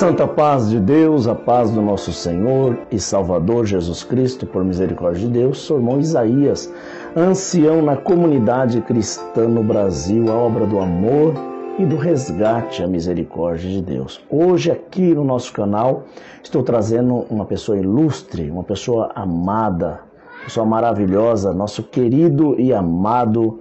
santa paz de Deus, a paz do nosso Senhor e Salvador Jesus Cristo, por misericórdia de Deus, sou o irmão Isaías, ancião na comunidade cristã no Brasil, a obra do amor e do resgate à misericórdia de Deus. Hoje aqui no nosso canal estou trazendo uma pessoa ilustre, uma pessoa amada, uma pessoa maravilhosa, nosso querido e amado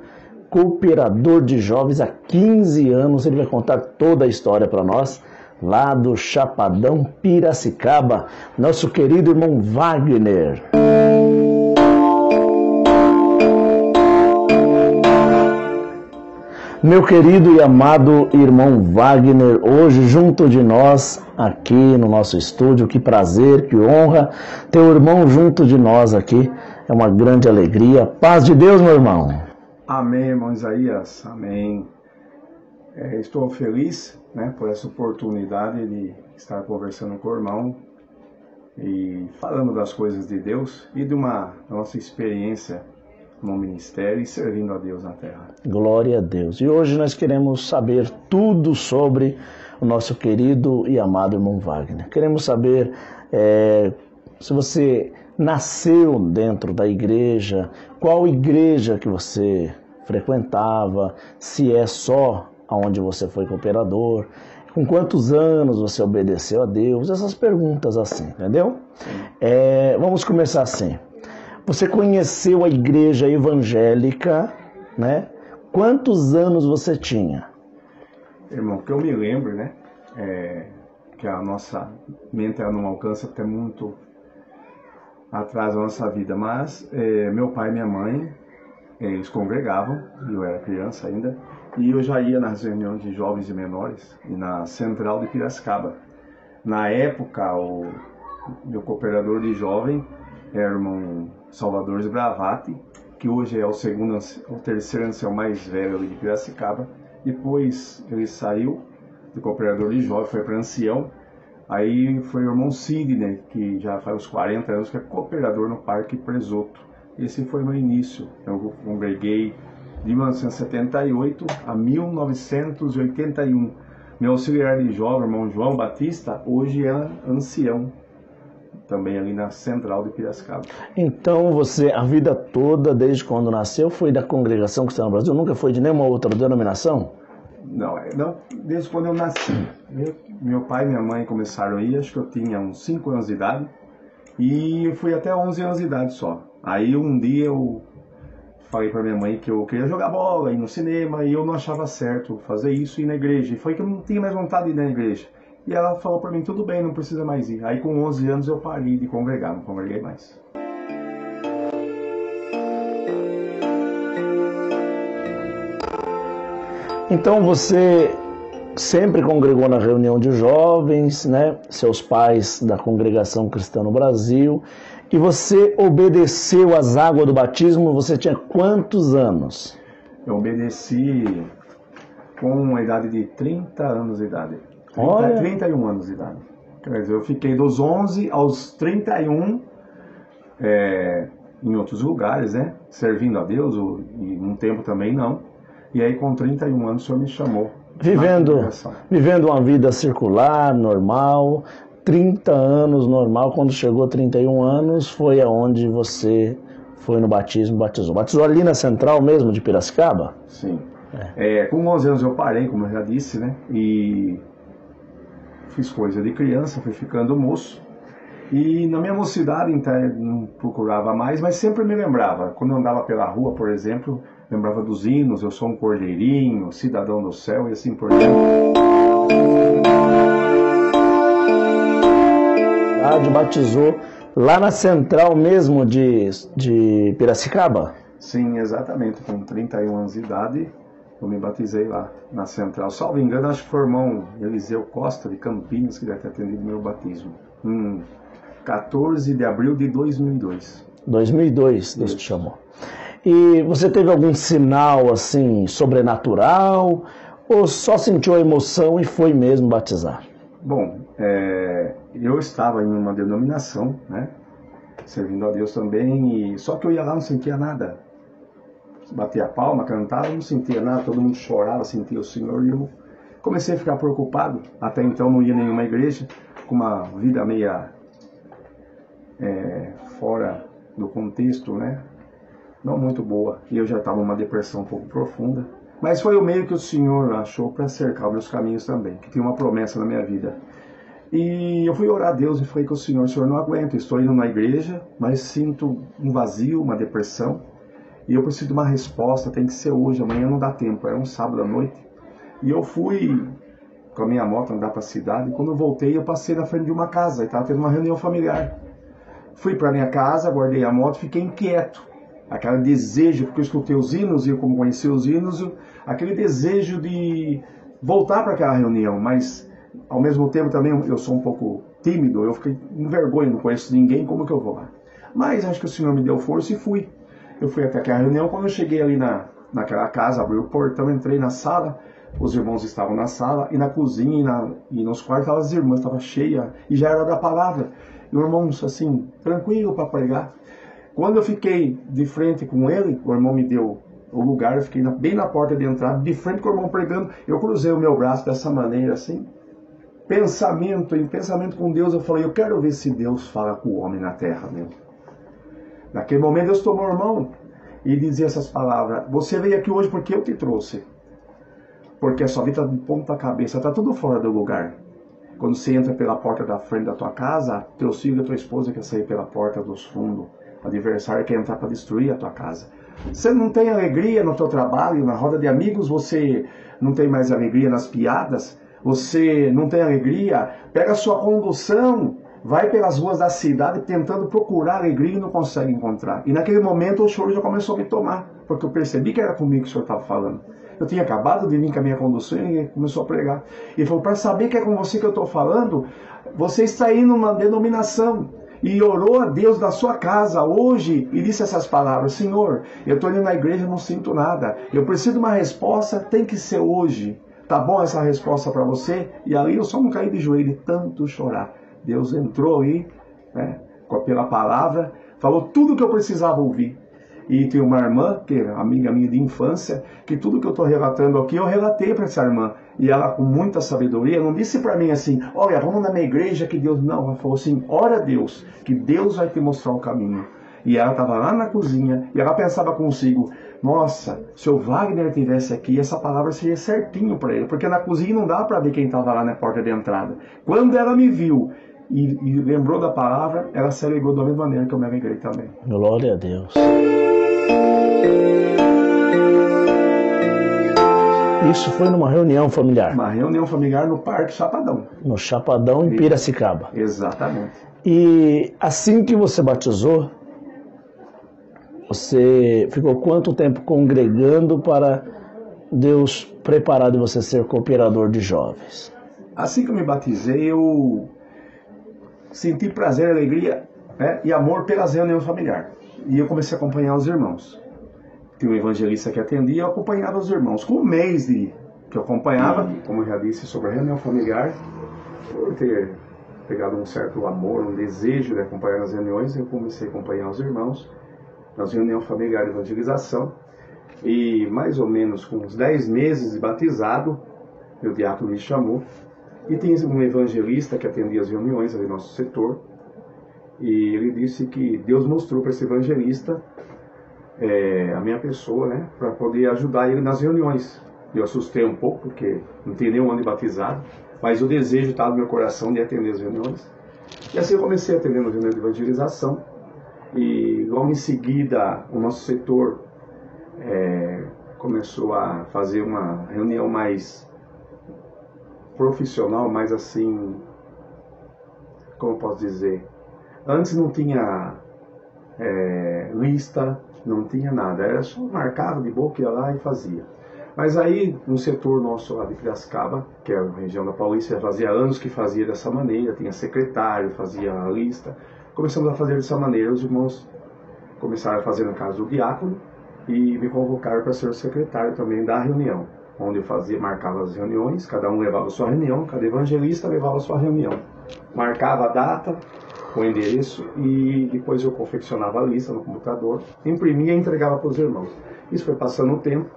cooperador de jovens há 15 anos. Ele vai contar toda a história para nós, lá do Chapadão Piracicaba, nosso querido irmão Wagner. Meu querido e amado irmão Wagner, hoje junto de nós, aqui no nosso estúdio, que prazer, que honra ter o irmão junto de nós aqui, é uma grande alegria. Paz de Deus, meu irmão. Amém, irmão Isaías, amém. Estou feliz, por essa oportunidade de estar conversando com o irmão e falando das coisas de Deus e de uma nossa experiência no ministério e servindo a Deus na terra. Glória a Deus. E hoje nós queremos saber tudo sobre o nosso querido e amado irmão Wagner. Queremos saber se você nasceu dentro da igreja, qual igreja que você frequentava, se é só aonde você foi cooperador, com quantos anos você obedeceu a Deus, essas perguntas assim, entendeu? Vamos começar assim. Você conheceu a igreja evangélica, né? Quantos anos você tinha? Irmão, que eu me lembro, que a nossa mente não alcança até muito atrás da nossa vida, mas meu pai e minha mãe, eles congregavam, eu era criança ainda, e eu já ia nas reuniões de jovens e menores, e na Central de Piracicaba. Na época, o meu cooperador de jovem era o irmão Salvador Bravati, que hoje é o terceiro ancião mais velho ali de Piracicaba. Depois ele saiu do cooperador de jovem, foi para ancião. Aí foi o irmão Sidney, que já faz uns 40 anos, que é cooperador no Parque Presoto. Esse foi meu início. Eu congreguei de 1978 a 1981. Meu auxiliar de jovem, irmão João Batista, hoje é ancião, também ali na Central de Piracicaba. Então você, a vida toda, desde quando nasceu, foi da Congregação Cristã no Brasil? Nunca foi de nenhuma outra denominação? Não, desde quando eu nasci. Meu pai e minha mãe começaram a ir, acho que eu tinha uns 5 anos de idade, e eu fui até 11 anos de idade só. Aí um dia eu falei para minha mãe que eu queria jogar bola, ir no cinema, e eu não achava certo fazer isso e ir na igreja. E foi que eu não tinha mais vontade de ir na igreja. E ela falou para mim, tudo bem, não precisa mais ir. Aí com 11 anos eu parei de congregar, não congreguei mais. Então você sempre congregou na reunião de jovens, né? Seus pais da Congregação Cristã no Brasil. E você obedeceu às águas do batismo, você tinha quantos anos? Eu obedeci com a idade de 30 anos de idade. 31 anos de idade. Quer dizer, eu fiquei dos 11 aos 31 em outros lugares, servindo a Deus, e um tempo também não. E aí com 31 anos o Senhor me chamou. Vivendo uma vida circular, normal, 30 anos normal. Quando chegou a 31 anos foi aonde você foi no batismo, batizou. Batizou ali na Central mesmo de Piracicaba? Sim. Com 11 anos eu parei, como eu já disse, e fiz coisa de criança, fui ficando moço. E na minha mocidade, então, eu não procurava mais, mas sempre me lembrava. Quando eu andava pela rua, por exemplo, lembrava dos hinos, eu sou um cordeirinho, cidadão do céu e assim por diante. Batizou lá na Central mesmo de Piracicaba? Sim, exatamente. Com 31 anos de idade, eu me batizei lá na Central. Salvo engano, acho que foi o irmão Eliseu Costa, de Campinas, que deve ter atendido meu batismo. 14 de abril de 2002. 2002, Deus te chamou. E você teve algum sinal, assim, sobrenatural? Ou só sentiu a emoção e foi mesmo batizar? Bom, eu estava em uma denominação, servindo a Deus também, só que eu ia lá e não sentia nada. Batia a palma, cantava, não sentia nada, todo mundo chorava, sentia o Senhor, e eu Comecei a ficar preocupado, até então não ia em nenhuma igreja, com uma vida meia fora do contexto, né? Não muito boa. E eu já estava numa depressão um pouco profunda. Mas foi o meio que o Senhor achou para cercar os meus caminhos também, que tinha uma promessa na minha vida. E eu fui orar a Deus e falei com o Senhor não aguento, estou indo na igreja, mas sinto um vazio, uma depressão. E eu preciso de uma resposta, tem que ser hoje, amanhã não dá tempo, era um sábado à noite. E eu fui com a minha moto andar para a cidade, e quando eu voltei eu passei na frente de uma casa, e estava tendo uma reunião familiar. Fui para minha casa, guardei a moto, fiquei inquieto. Aquele desejo, porque eu escutei os hinos, e eu como conheci os hinos, aquele desejo de voltar para aquela reunião, mas ao mesmo tempo também eu sou um pouco tímido, eu fiquei com vergonha, não conheço ninguém, como que eu vou lá? Mas acho que o Senhor me deu força e fui. Eu fui até aquela reunião, quando eu cheguei ali naquela casa, abri o portão, entrei na sala, os irmãos estavam na sala, e na cozinha e nos quartos estavam as irmãs, estava cheia, e já era da palavra. E o irmão, assim, tranquilo para pregar. Quando eu fiquei de frente com ele, o irmão me deu o lugar, eu fiquei bem na porta de entrada, de frente com o irmão pregando, eu cruzei o meu braço dessa maneira, assim, em pensamento com Deus, eu falei, eu quero ver se Deus fala com o homem na terra mesmo. Naquele momento Deus tomou o irmão e dizia essas palavras, você veio aqui hoje porque eu te trouxe, porque a sua vida está de ponta cabeça, está tudo fora do lugar. Quando você entra pela porta da frente da tua casa, teus filhos e tua esposa quer sair pela porta dos fundos, o adversário quer entrar para destruir a tua casa. Você não tem alegria no teu trabalho, na roda de amigos, você não tem mais alegria nas piadas, você não tem alegria, pega a sua condução, vai pelas ruas da cidade tentando procurar alegria e não consegue encontrar. E naquele momento o choro já começou a me tomar, porque eu percebi que era comigo que o Senhor estava falando. Eu tinha acabado de vir com a minha condução e ele começou a pregar. E falou, para saber que é com você que eu estou falando, você está indo numa denominação. E orou a Deus da sua casa hoje e disse essas palavras, Senhor, eu estou indo na igreja e não sinto nada. Eu preciso de uma resposta, tem que ser hoje. Tá bom essa resposta para você? E ali eu só não caí de joelho, tanto chorar. Deus entrou aí, né, pela palavra, falou tudo o que eu precisava ouvir. E tem uma irmã, que é amiga minha de infância, que tudo que eu estou relatando aqui, eu relatei para essa irmã. E ela, com muita sabedoria, não disse para mim assim, olha, vamos na minha igreja que Deus... Não, ela falou assim, ora a Deus, que Deus vai te mostrar o caminho. E ela estava lá na cozinha, e ela pensava consigo, nossa, se o Wagner estivesse aqui, essa palavra seria certinho para ele. Porque na cozinha não dá para ver quem estava lá na porta de entrada. Quando ela me viu e lembrou da palavra, ela se alegrou da mesma maneira que eu me alegrei também. Glória a Deus. Isso foi numa reunião familiar? Uma reunião familiar no Parque Chapadão. No Chapadão, em Piracicaba. Exatamente. E assim que você batizou, você ficou quanto tempo congregando para Deus preparar de você ser cooperador de jovens? Assim que eu me batizei, eu senti prazer, alegria, né, e amor pelas reuniões familiares. E eu comecei a acompanhar os irmãos. Tinha um evangelista que atendia, eu acompanhava os irmãos. Com um mês que eu acompanhava, como eu já disse, sobre a reunião familiar, por ter pegado um certo amor, um desejo de acompanhar as reuniões, eu comecei a acompanhar os irmãos nas reuniões familiares de evangelização. E mais ou menos com uns 10 meses de batizado, meu diácono me chamou. E tinha um evangelista que atendia as reuniões ali no nosso setor. E ele disse que Deus mostrou para esse evangelista a minha pessoa, né, para poder ajudar ele nas reuniões. Eu assustei um pouco, porque não tinha nenhum ano de batizado, mas o desejo estava no meu coração de atender as reuniões. E assim eu comecei a atender na reunião de evangelização. E logo em seguida, o nosso setor começou a fazer uma reunião mais profissional, mais assim, como eu posso dizer? Antes não tinha lista, não tinha nada, era só marcava de boca, ia lá e fazia. Mas aí, no setor nosso lá de Piracicaba, que é a região da Paulista, fazia anos que fazia dessa maneira, tinha secretário, fazia a lista. Começamos a fazer dessa maneira, os irmãos começaram a fazer no caso do diácono e me convocaram para ser o secretário também da reunião, onde eu marcava as reuniões, cada um levava a sua reunião, cada evangelista levava a sua reunião. Marcava a data, o endereço e depois eu confeccionava a lista no computador, imprimia e entregava para os irmãos. Isso foi passando o tempo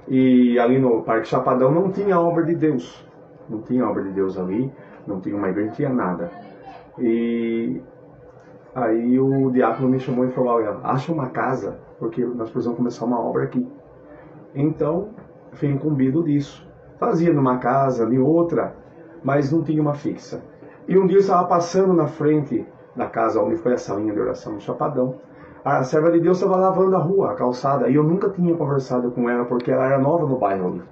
E ali no Parque Chapadão não tinha obra de Deus. Não tinha obra de Deus ali, não tinha uma igreja, não tinha nada. E aí o diácono me chamou e falou, olha, acha uma casa, porque nós precisamos começar uma obra aqui. Então, fui incumbido disso. Fazia numa casa, em outra, mas não tinha uma fixa. E um dia eu estava passando na frente da casa onde foi a salinha de oração no Chapadão. A serva de Deus estava lavando a rua, a calçada, e eu nunca tinha conversado com ela, porque ela era nova no bairro ali.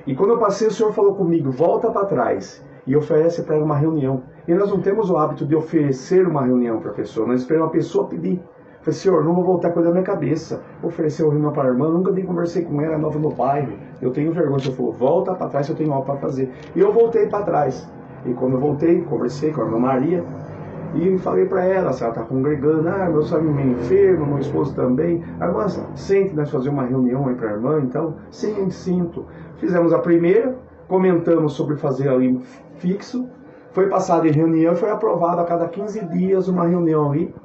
E quando eu passei, o Senhor falou comigo, volta para trás e oferece para ela uma reunião. E nós não temos o hábito de oferecer uma reunião para a pessoa, nós esperamos a pessoa pedir. Eu falei, Senhor, não vou voltar com a minha cabeça. Oferecer uma reunião para a irmã, nunca nem conversei com ela, nova no bairro. Eu tenho vergonha. O Senhor falou, volta para trás, eu tenho algo para fazer. E eu voltei para trás. E quando eu voltei, conversei com a irmã Maria. E falei para ela, se ela está congregando, meu sonho é enfermo, meu esposo também. A irmã, sente, nós fazer uma reunião aí para a irmã, então, sim, sinto. Fizemos a primeira, comentamos sobre fazer ali fixo, foi passada em reunião e foi aprovado a cada 15 dias uma reunião ali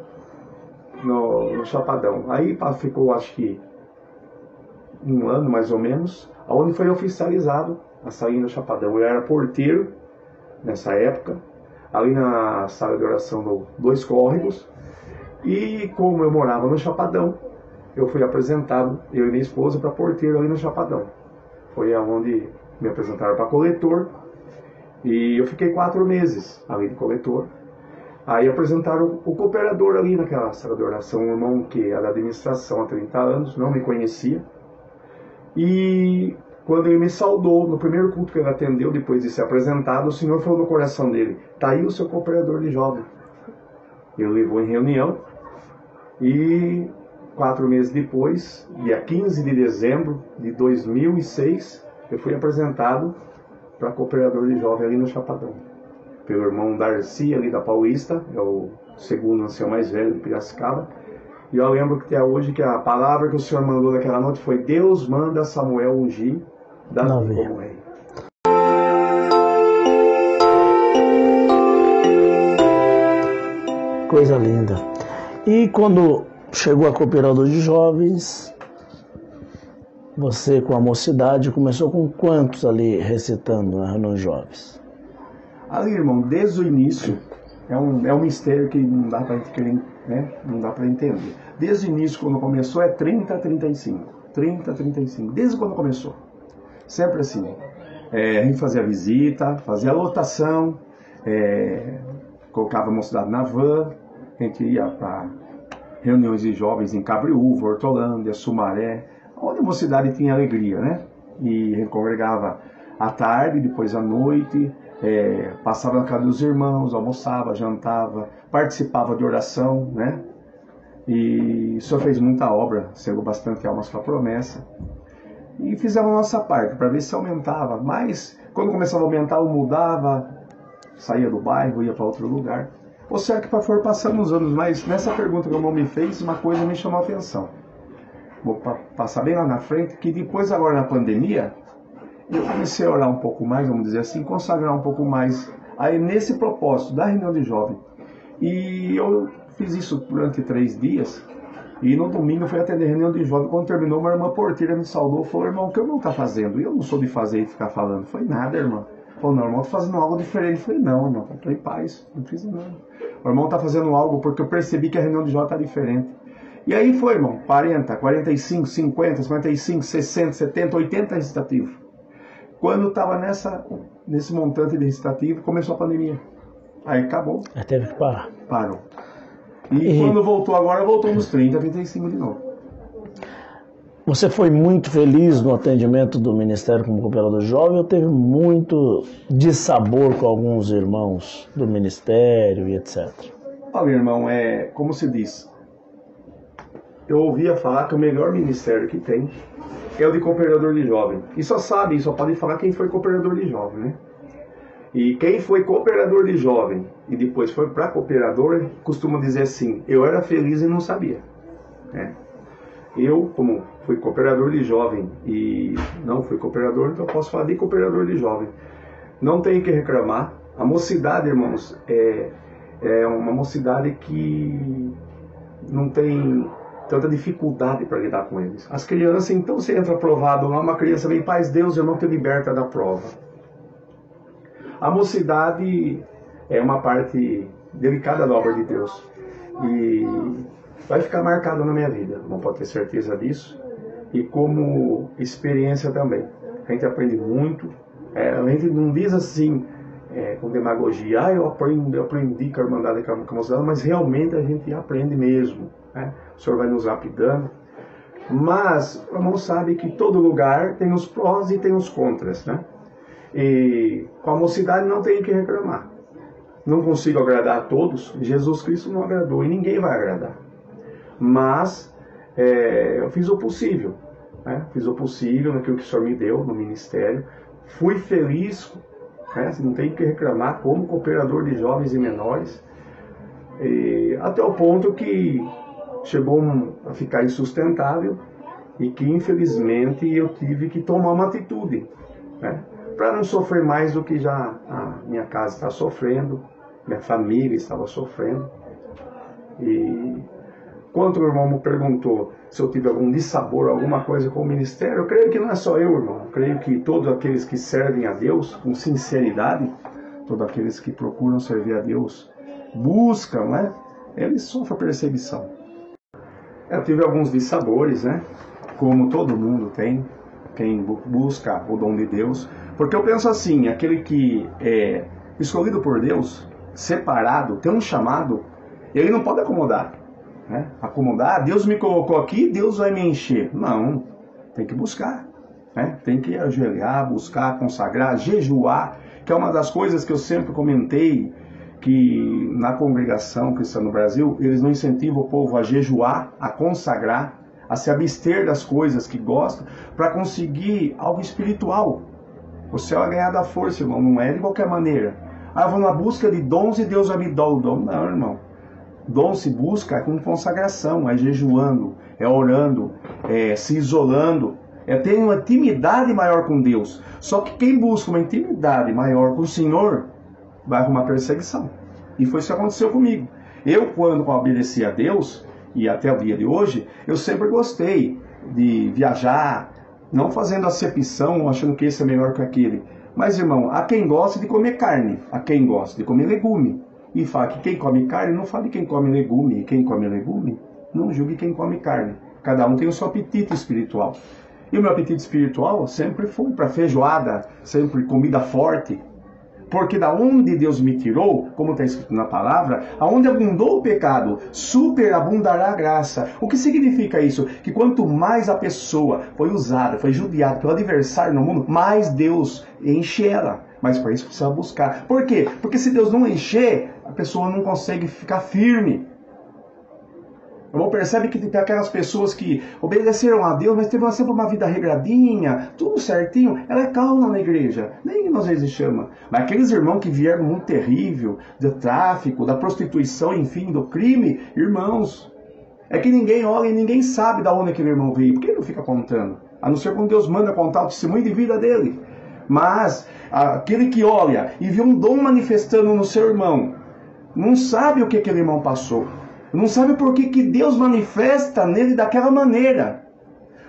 no Chapadão. Aí ficou, acho que, um ano mais ou menos, onde foi oficializado a saída do Chapadão. Eu era porteiro nessa época, ali na sala de oração do Dois Córregos, e como eu morava no Chapadão, eu fui apresentado, eu e minha esposa, para porteiro ali no Chapadão. Foi aonde me apresentaram para coletor, e eu fiquei 4 meses ali de coletor. Aí apresentaram o cooperador ali naquela sala de oração, um irmão que era da administração há 30 anos, não me conhecia, e quando ele me saudou, no primeiro culto que ele atendeu, depois de ser apresentado, o Senhor falou no coração dele, está aí o seu cooperador de jovem. Ele levou em reunião e 4 meses depois, dia 15 de dezembro de 2006, eu fui apresentado para cooperador de jovem ali no Chapadão, pelo irmão Darcy ali da Paulista, é o segundo ancião mais velho de Piracicaba. E eu lembro que até hoje que a palavra que o Senhor mandou naquela noite foi, Deus manda Samuel ungir Davi como rei. Coisa linda. E quando chegou a cooperador de jovens, você com a mocidade começou com quantos ali recitando nos jovens? Ali, irmão, desde o início, é um mistério que não dá para querer, né? Não dá para entender. Desde o início, quando começou, é 30 a 35. 30 a 35, desde quando começou. Sempre assim. A gente fazia visita, fazia lotação, colocava a mocidade na van, a gente ia para reuniões de jovens em Cabriúva, Hortolândia, Sumaré, onde a mocidade tinha alegria, né? E a gente congregava à tarde, depois à noite, passava na casa dos irmãos, almoçava, jantava, participava de oração, né? E o Senhor fez muita obra, selou bastante almas com a promessa. E fizemos a nossa parte, para ver se aumentava. Mas, quando começava a aumentar, eu mudava, saía do bairro, ia para outro lugar. Ou seja, que foram passando os anos, mas nessa pergunta que o irmão me fez, uma coisa me chamou a atenção. Vou passar bem lá na frente, que depois agora na pandemia, eu comecei a orar um pouco mais, vamos dizer assim, consagrar um pouco mais, aí nesse propósito da reunião de jovem. E eu fiz isso durante 3 dias, e no domingo eu fui atender a reunião de jovem. Quando terminou, uma irmã porteira me saudou, falou, irmão, o que o irmão está fazendo? E eu não sou de fazer e ficar falando. Foi nada, irmão. Falou, não, irmão, estou fazendo algo diferente. Eu falei, não, irmão, estou em paz, não fiz nada. O irmão está fazendo algo porque eu percebi que a reunião de jovem está diferente. E aí foi, irmão, 40, 45, 50, 55, 60, 70, 80 recitativos. Quando estava nesse montante de recitativo, começou a pandemia. Aí acabou. Aí teve que parar. Parou. E quando voltou agora, voltou nos 30, 35 de novo. Você foi muito feliz no atendimento do Ministério como Cooperador Jovem ou teve muito dissabor com alguns irmãos do Ministério e etc? Olha, irmão, como se diz, eu ouvia falar que o melhor ministério que tem é o de Cooperador de Jovem. E só pode falar quem foi Cooperador de Jovem, né? E quem foi cooperador de jovem e depois foi para cooperador, costuma dizer assim, eu era feliz e não sabia. Né? Eu, como fui cooperador de jovem e não fui cooperador, então eu posso falar de cooperador de jovem. Não tenho que reclamar. A mocidade, irmãos, é uma mocidade que não tem tanta dificuldade para lidar com eles. As crianças, então, você entra aprovado lá, uma criança vem, paz Deus, irmão, te liberta da prova. A mocidade é uma parte delicada da obra de Deus. E vai ficar marcado na minha vida, não pode ter certeza disso. E como experiência também. A gente aprende muito. A gente não diz assim, com demagogia, eu aprendi com a Irmandade e com a Mocidade, mas realmente a gente aprende mesmo. Né? O Senhor vai nos lapidando. Mas o irmão sabe que todo lugar tem os prós e tem os contras. Né? E com a mocidade não tem que reclamar. Não consigo agradar a todos. Jesus Cristo não agradou e ninguém vai agradar. Mas eu fiz o possível. Né? Fiz o possível naquilo que o Senhor me deu no ministério. Fui feliz, né? Não tem que reclamar, como cooperador de jovens e menores. Até o ponto que chegou a ficar insustentável e que infelizmente eu tive que tomar uma atitude. Né? Para não sofrer mais do que já a minha casa está sofrendo, minha família estava sofrendo. E quando o irmão me perguntou se eu tive algum dissabor, alguma coisa com o ministério, eu creio que não é só eu, irmão. Eu creio que todos aqueles que servem a Deus com sinceridade, todos aqueles que procuram servir a Deus, buscam, né? Eles sofrem perseguição. Eu tive alguns dissabores, né? Como todo mundo tem, quem busca o dom de Deus. Porque eu penso assim, aquele que é escolhido por Deus, separado, tem um chamado, ele não pode acomodar. Né? Acomodar, Deus me colocou aqui, Deus vai me encher. Não, tem que buscar. Né? Tem que ajoelhar, buscar, consagrar, jejuar, que é uma das coisas que eu sempre comentei, que na congregação cristã no Brasil, eles não incentivam o povo a jejuar, a consagrar, a se abster das coisas que gostam, para conseguir algo espiritual. O céu é ganhar da força, irmão, não é de qualquer maneira. Eu vou na busca de dons e Deus vai me dar o dom. Não, irmão. Dom se busca com consagração, é jejuando, é orando, é se isolando, é ter uma intimidade maior com Deus. Só que quem busca uma intimidade maior com o Senhor, vai arrumar perseguição. E foi isso que aconteceu comigo. Eu, quando obedeci a Deus, e até o dia de hoje, eu sempre gostei de viajar, não fazendo acepção, achando que esse é melhor que aquele. Mas, irmão, há quem gosta de comer carne, há quem gosta de comer legume. E fala que quem come carne não fala de quem come legume. E quem come legume não julgue quem come carne. Cada um tem o seu apetite espiritual. E o meu apetite espiritual sempre foi para feijoada, sempre comida forte. Porque da onde Deus me tirou, como está escrito na palavra, aonde abundou o pecado, superabundará a graça. O que significa isso? Que quanto mais a pessoa foi usada, foi judiada pelo adversário no mundo, mais Deus enche ela. Mas para isso precisa buscar. Por quê? Porque se Deus não encher, a pessoa não consegue ficar firme. O irmão percebe que tem aquelas pessoas que obedeceram a Deus, mas teve sempre uma vida regradinha, tudo certinho. Ela é calma na igreja, nem às vezes chama. Mas aqueles irmãos que vieram muito terrível, do tráfico, da prostituição, enfim, do crime, irmãos, é que ninguém olha e ninguém sabe de onde aquele irmão veio. Por que ele não fica contando? A não ser quando Deus manda contar o testemunho de vida dele. Mas aquele que olha e vê um dom manifestando no seu irmão, não sabe o que aquele irmão passou. Não sabe por que Deus manifesta nele daquela maneira.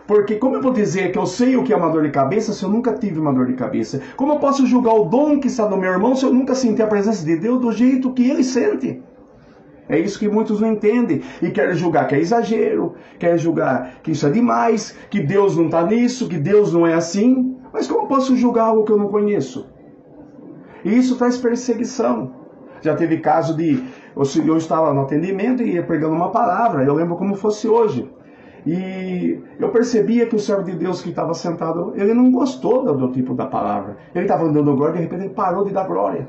Porque como eu vou dizer que eu sei o que é uma dor de cabeça se eu nunca tive uma dor de cabeça? Como eu posso julgar o dom que está no meu irmão se eu nunca senti a presença de Deus do jeito que ele sente? É isso que muitos não entendem. E querem julgar que é exagero, querem julgar que isso é demais, que Deus não está nisso, que Deus não é assim. Mas como eu posso julgar algo que eu não conheço? E isso traz perseguição. Já teve caso de... Eu estava no atendimento e ia pregando uma palavra, eu lembro como fosse hoje. E eu percebia que o servo de Deus que estava sentado, ele não gostou do tipo da palavra. Ele estava dando glória e de repente ele parou de dar glória.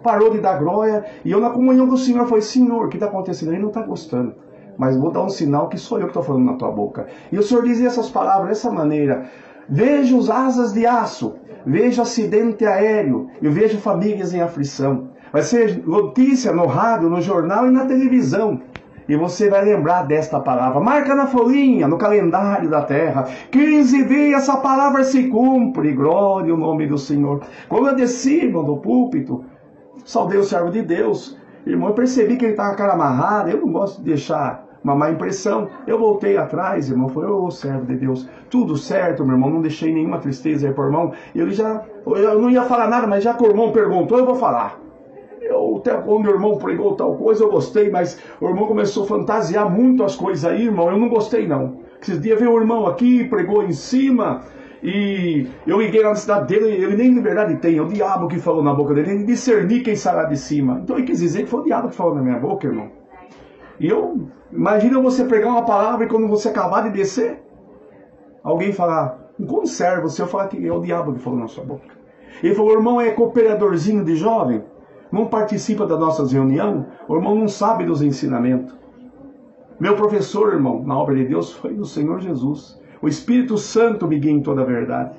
Parou de dar glória. E eu na comunhão com o Senhor falei, Senhor, o que está acontecendo? Ele não está gostando. Mas vou dar um sinal que sou eu que estou falando na tua boca. E o Senhor dizia essas palavras dessa maneira. Vejo os asas de aço, vejo acidente aéreo, eu vejo famílias em aflição. Vai ser notícia no rádio, no jornal e na televisão. E você vai lembrar desta palavra. Marca na folhinha, no calendário da terra. 15 dias essa palavra se cumpre. Glória ao nome do Senhor. Quando eu desci, irmão, do púlpito, saudei o servo de Deus. Irmão, eu percebi que ele estava com a cara amarrada. Eu não gosto de deixar uma má impressão. Eu voltei atrás, irmão, falei, ô servo de Deus, tudo certo, meu irmão, não deixei nenhuma tristeza aí pro irmão. Eu não ia falar nada, mas já que o irmão perguntou, eu vou falar. Até quando o irmão pregou tal coisa, eu gostei, mas o irmão começou a fantasiar muito as coisas aí, irmão, eu não gostei não. Esses dias veio o irmão aqui, pregou em cima, e eu liguei na cidade dele, ele nem liberdade tem, é o diabo que falou na boca dele, ele discerni quem sai lá de cima. Então ele quis dizer que foi o diabo que falou na minha boca, irmão. E imagina você pregar uma palavra e quando você acabar de descer, alguém falar, como servo, você falar que é o diabo que falou na sua boca. Ele falou, o irmão é cooperadorzinho de jovem, não participa das nossas reuniões, o irmão não sabe dos ensinamentos. Meu professor, irmão, na obra de Deus foi o Senhor Jesus. O Espírito Santo me guia em toda a verdade.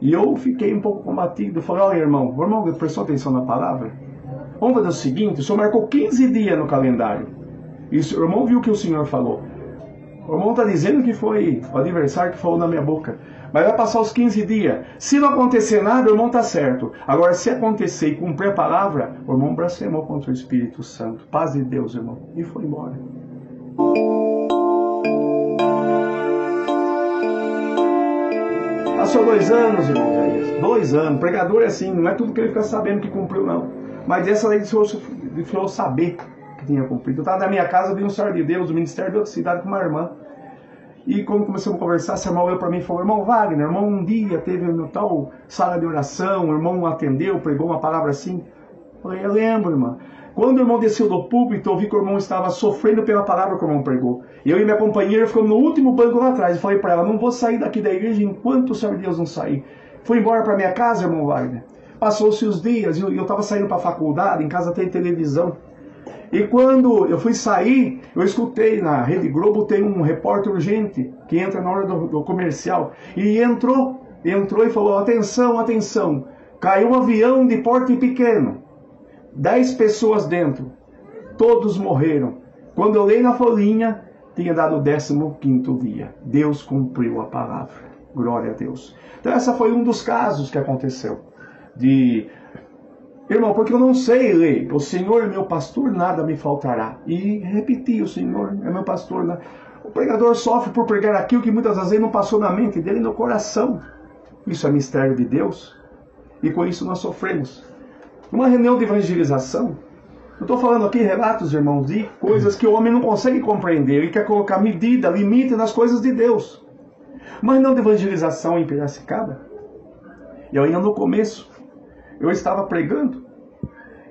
E eu fiquei um pouco combatido. Eu falei, olha irmão, o irmão prestou atenção na palavra? Vamos fazer o seguinte, o senhor marcou 15 dias no calendário. E o irmão viu o que o senhor falou. O irmão está dizendo que foi o adversário que falou na minha boca. Mas vai passar os 15 dias. Se não acontecer nada, o irmão está certo. Agora, se acontecer e cumprir a palavra, o irmão blasfemou contra o Espírito Santo. Paz de Deus, irmão. E foi embora. Passou 2 anos, irmão Jair. 2 anos. Pregador é assim, não é tudo que ele fica sabendo que cumpriu, não. Mas essa lei ele falou saber que tinha cumprido. Eu estava na minha casa, vi um senhor de Deus, do ministério de outra cidade, com uma irmã. E quando começamos a conversar, esse irmão veio para mim e falou, irmão Wagner, irmão um dia teve no tal sala de oração, o irmão atendeu, pregou uma palavra assim. Eu falei, eu lembro, irmã. Quando o irmão desceu do púlpito, eu vi que o irmão estava sofrendo pela palavra que o irmão pregou. Eu e minha companheira ficamos no último banco lá atrás. Eu falei para ela, não vou sair daqui da igreja enquanto o Senhor de Deus não sair. Fui embora para minha casa, irmão Wagner. Passou-se os dias, e eu estava saindo para a faculdade, em casa tem televisão. E quando eu fui sair, eu escutei na Rede Globo, tem um repórter urgente que entra na hora do comercial. E entrou e falou, atenção, atenção, caiu um avião de porte pequeno. 10 pessoas dentro, todos morreram. Quando eu leio na folhinha, tinha dado o 15º dia. Deus cumpriu a palavra. Glória a Deus. Então essa foi um dos casos que aconteceu. Irmão, porque eu não sei ler. O Senhor é meu pastor, nada me faltará. E repeti, o Senhor é meu pastor. O pregador sofre por pregar aquilo que muitas vezes não passou na mente dele e no coração. Isso é mistério de Deus. E com isso nós sofremos. Numa reunião de evangelização, eu estou falando aqui relatos, irmãos, de coisas que o homem não consegue compreender. Ele quer colocar medida, limite nas coisas de Deus. Uma reunião de evangelização em Piracicaba, e ainda no começo, eu estava pregando,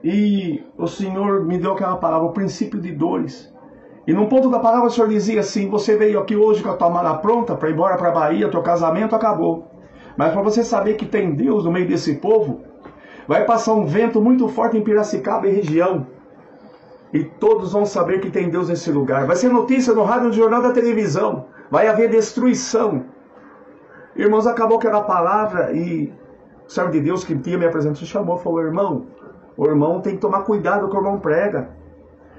e o Senhor me deu aquela palavra, o princípio de dores. E num ponto da palavra o Senhor dizia assim, você veio aqui hoje com a tua mala pronta para ir embora para a Bahia, teu casamento acabou. Mas para você saber que tem Deus no meio desse povo, vai passar um vento muito forte em Piracicaba e região. E todos vão saber que tem Deus nesse lugar. Vai ser notícia no rádio, no jornal, da televisão. Vai haver destruição. Irmãos, acabou aquela palavra e o servo de Deus que tinha me apresentado chamou e falou, irmão, o irmão tem que tomar cuidado com o que o irmão prega.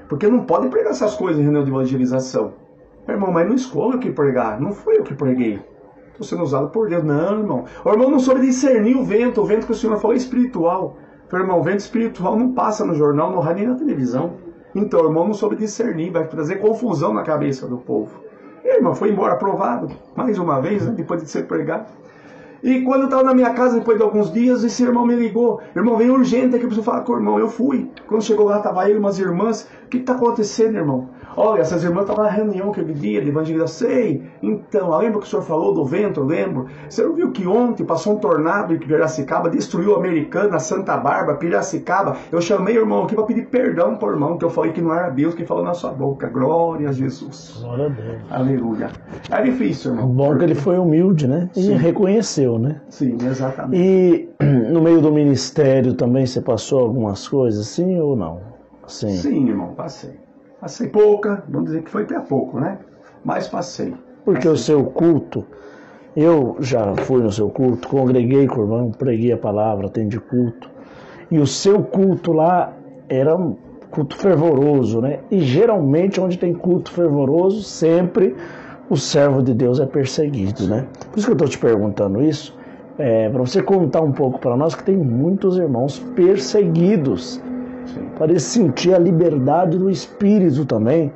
Porque não pode pregar essas coisas em reunião de evangelização. Irmão, mas não escolha o que pregar. Não foi eu que preguei. Estou sendo usado por Deus. Não, irmão. O irmão não soube discernir o vento que o Senhor falou é espiritual. Falei, irmão, o vento espiritual não passa no jornal, no rádio nem na televisão. Então, o irmão não soube discernir, vai trazer confusão na cabeça do povo. E, irmão, foi embora aprovado, mais uma vez, né, depois de ser pregado. E quando eu estava na minha casa, depois de alguns dias, esse irmão me ligou. Irmão, veio urgente aqui, eu preciso falar com o irmão. Eu fui. Quando chegou lá, estava ele e umas irmãs. O que está acontecendo, irmão? Olha, essas irmãs estavam na reunião aquele dia de evangelização. Sei. Então, lembra que o senhor falou do vento? Eu lembro. Você não viu que ontem passou um tornado em Piracicaba, destruiu a Americana, Santa Bárbara, Piracicaba. Eu chamei o irmão aqui para pedir perdão para o irmão, que eu falei que não era Deus que falou na sua boca. Glória a Jesus. Glória a Deus. Aleluia. É difícil, irmão. Bom que ele foi humilde, né? E reconheceu, né? Sim, exatamente. E no meio do ministério também você passou algumas coisas, sim ou não? Sim, irmão, passei. Passei pouca, vamos dizer que foi até pouco, né? Mas passei. Porque o seu culto, eu já fui no seu culto, congreguei com o irmão, preguei a palavra, atendi culto. E o seu culto lá era um culto fervoroso, né? E geralmente onde tem culto fervoroso, sempre o servo de Deus é perseguido, né? Por isso que eu estou te perguntando isso, para você contar um pouco para nós que tem muitos irmãos perseguidos, para eles sentir a liberdade do Espírito também,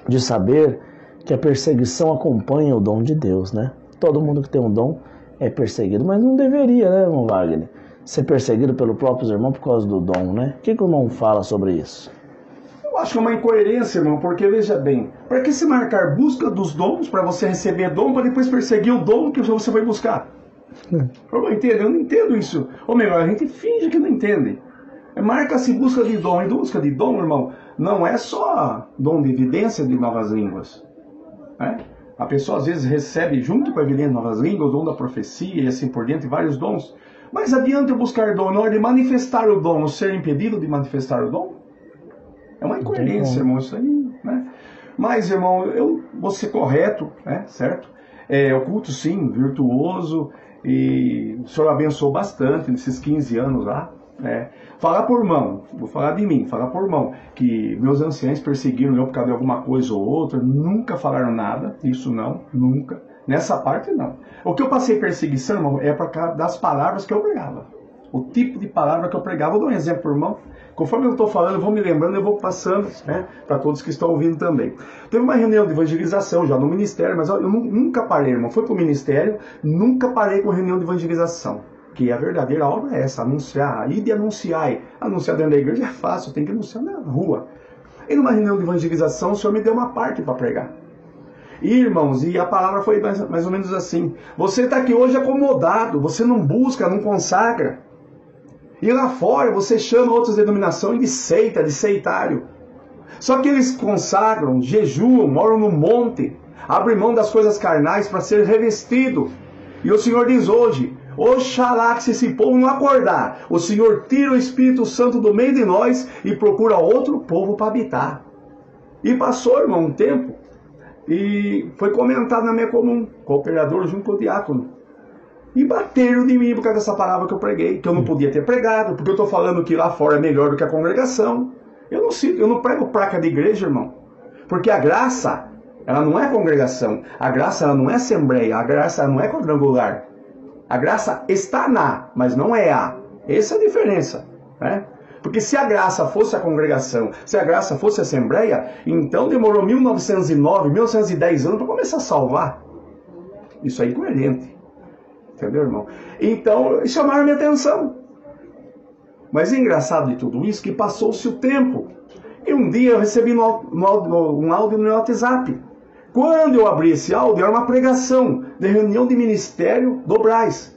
de saber que a perseguição acompanha o dom de Deus, né? Todo mundo que tem um dom é perseguido, mas não deveria, né, irmão Wagner? Ser perseguido pelos próprios irmãos por causa do dom, né? O que o irmão fala sobre isso? Eu acho que é uma incoerência, irmão, porque veja bem, para que se marcar busca dos dons, para você receber dom, para depois perseguir o dom que você foi buscar? Eu não entendo isso. Ou melhor, a gente finge que não entende. Marca-se busca de dom. E busca de dom, irmão, não é só dom de evidência de novas línguas. Né? A pessoa às vezes recebe junto com a evidência de novas línguas, o dom da profecia e assim por diante, vários dons. Mas adianta eu buscar dom na hora de manifestar o dom, ou ser impedido de manifestar o dom? É uma incoerência, irmão, isso aí, né? Mas, irmão, eu vou ser correto, né? Certo? O culto, sim, virtuoso, e o senhor abençoou bastante nesses 15 anos lá. Falar por mão, vou falar de mim, falar por mão, que meus anciãos perseguiram eu por causa de alguma coisa ou outra, nunca falaram nada, isso não, nunca. Nessa parte, não. O que eu passei perseguição, irmão, é por causa das palavras que eu pregava. O tipo de palavra que eu pregava. Eu dou um exemplo, irmão. Conforme eu estou falando, eu vou me lembrando, eu vou passando, né, para todos que estão ouvindo também. Teve uma reunião de evangelização já no ministério, mas eu nunca parei, irmão. Fui para o ministério, nunca parei com reunião de evangelização. Que a verdadeira obra é essa, anunciar, ir de anunciar. Anunciar dentro da igreja é fácil, tem que anunciar na rua. E numa reunião de evangelização, o Senhor me deu uma parte para pregar. E, irmãos, e a palavra foi mais ou menos assim: você está aqui hoje acomodado, você não busca, não consagra. E lá fora você chama outras denominações de seita, de seitário. Só que eles consagram, jejuam, moram no monte, abrem mão das coisas carnais para ser revestido. E o Senhor diz hoje: oxalá que se esse povo não acordar, o Senhor tira o Espírito Santo do meio de nós e procura outro povo para habitar. E passou, irmão, um tempo, e foi comentado na minha comum, cooperador junto com o diácono. E bateram de mim por causa dessa palavra que eu preguei, que eu não podia ter pregado, porque eu estou falando que lá fora é melhor do que a congregação. Eu não prego placa de igreja, irmão. Porque a graça, ela não é congregação. A graça, ela não é assembleia. A graça, ela não é quadrangular. A graça está na, mas não é a. Essa é a diferença, né? Porque se a graça fosse a congregação, se a graça fosse a assembleia, então demorou 1909, 1910 anos para começar a salvar. Isso é incoerente. Entendeu, irmão? Então, chamaram minha atenção. Mas é engraçado de tudo isso que passou-se o tempo. E um dia eu recebi um áudio no meu WhatsApp. Quando eu abri esse áudio, era uma pregação de reunião de ministério do Brás.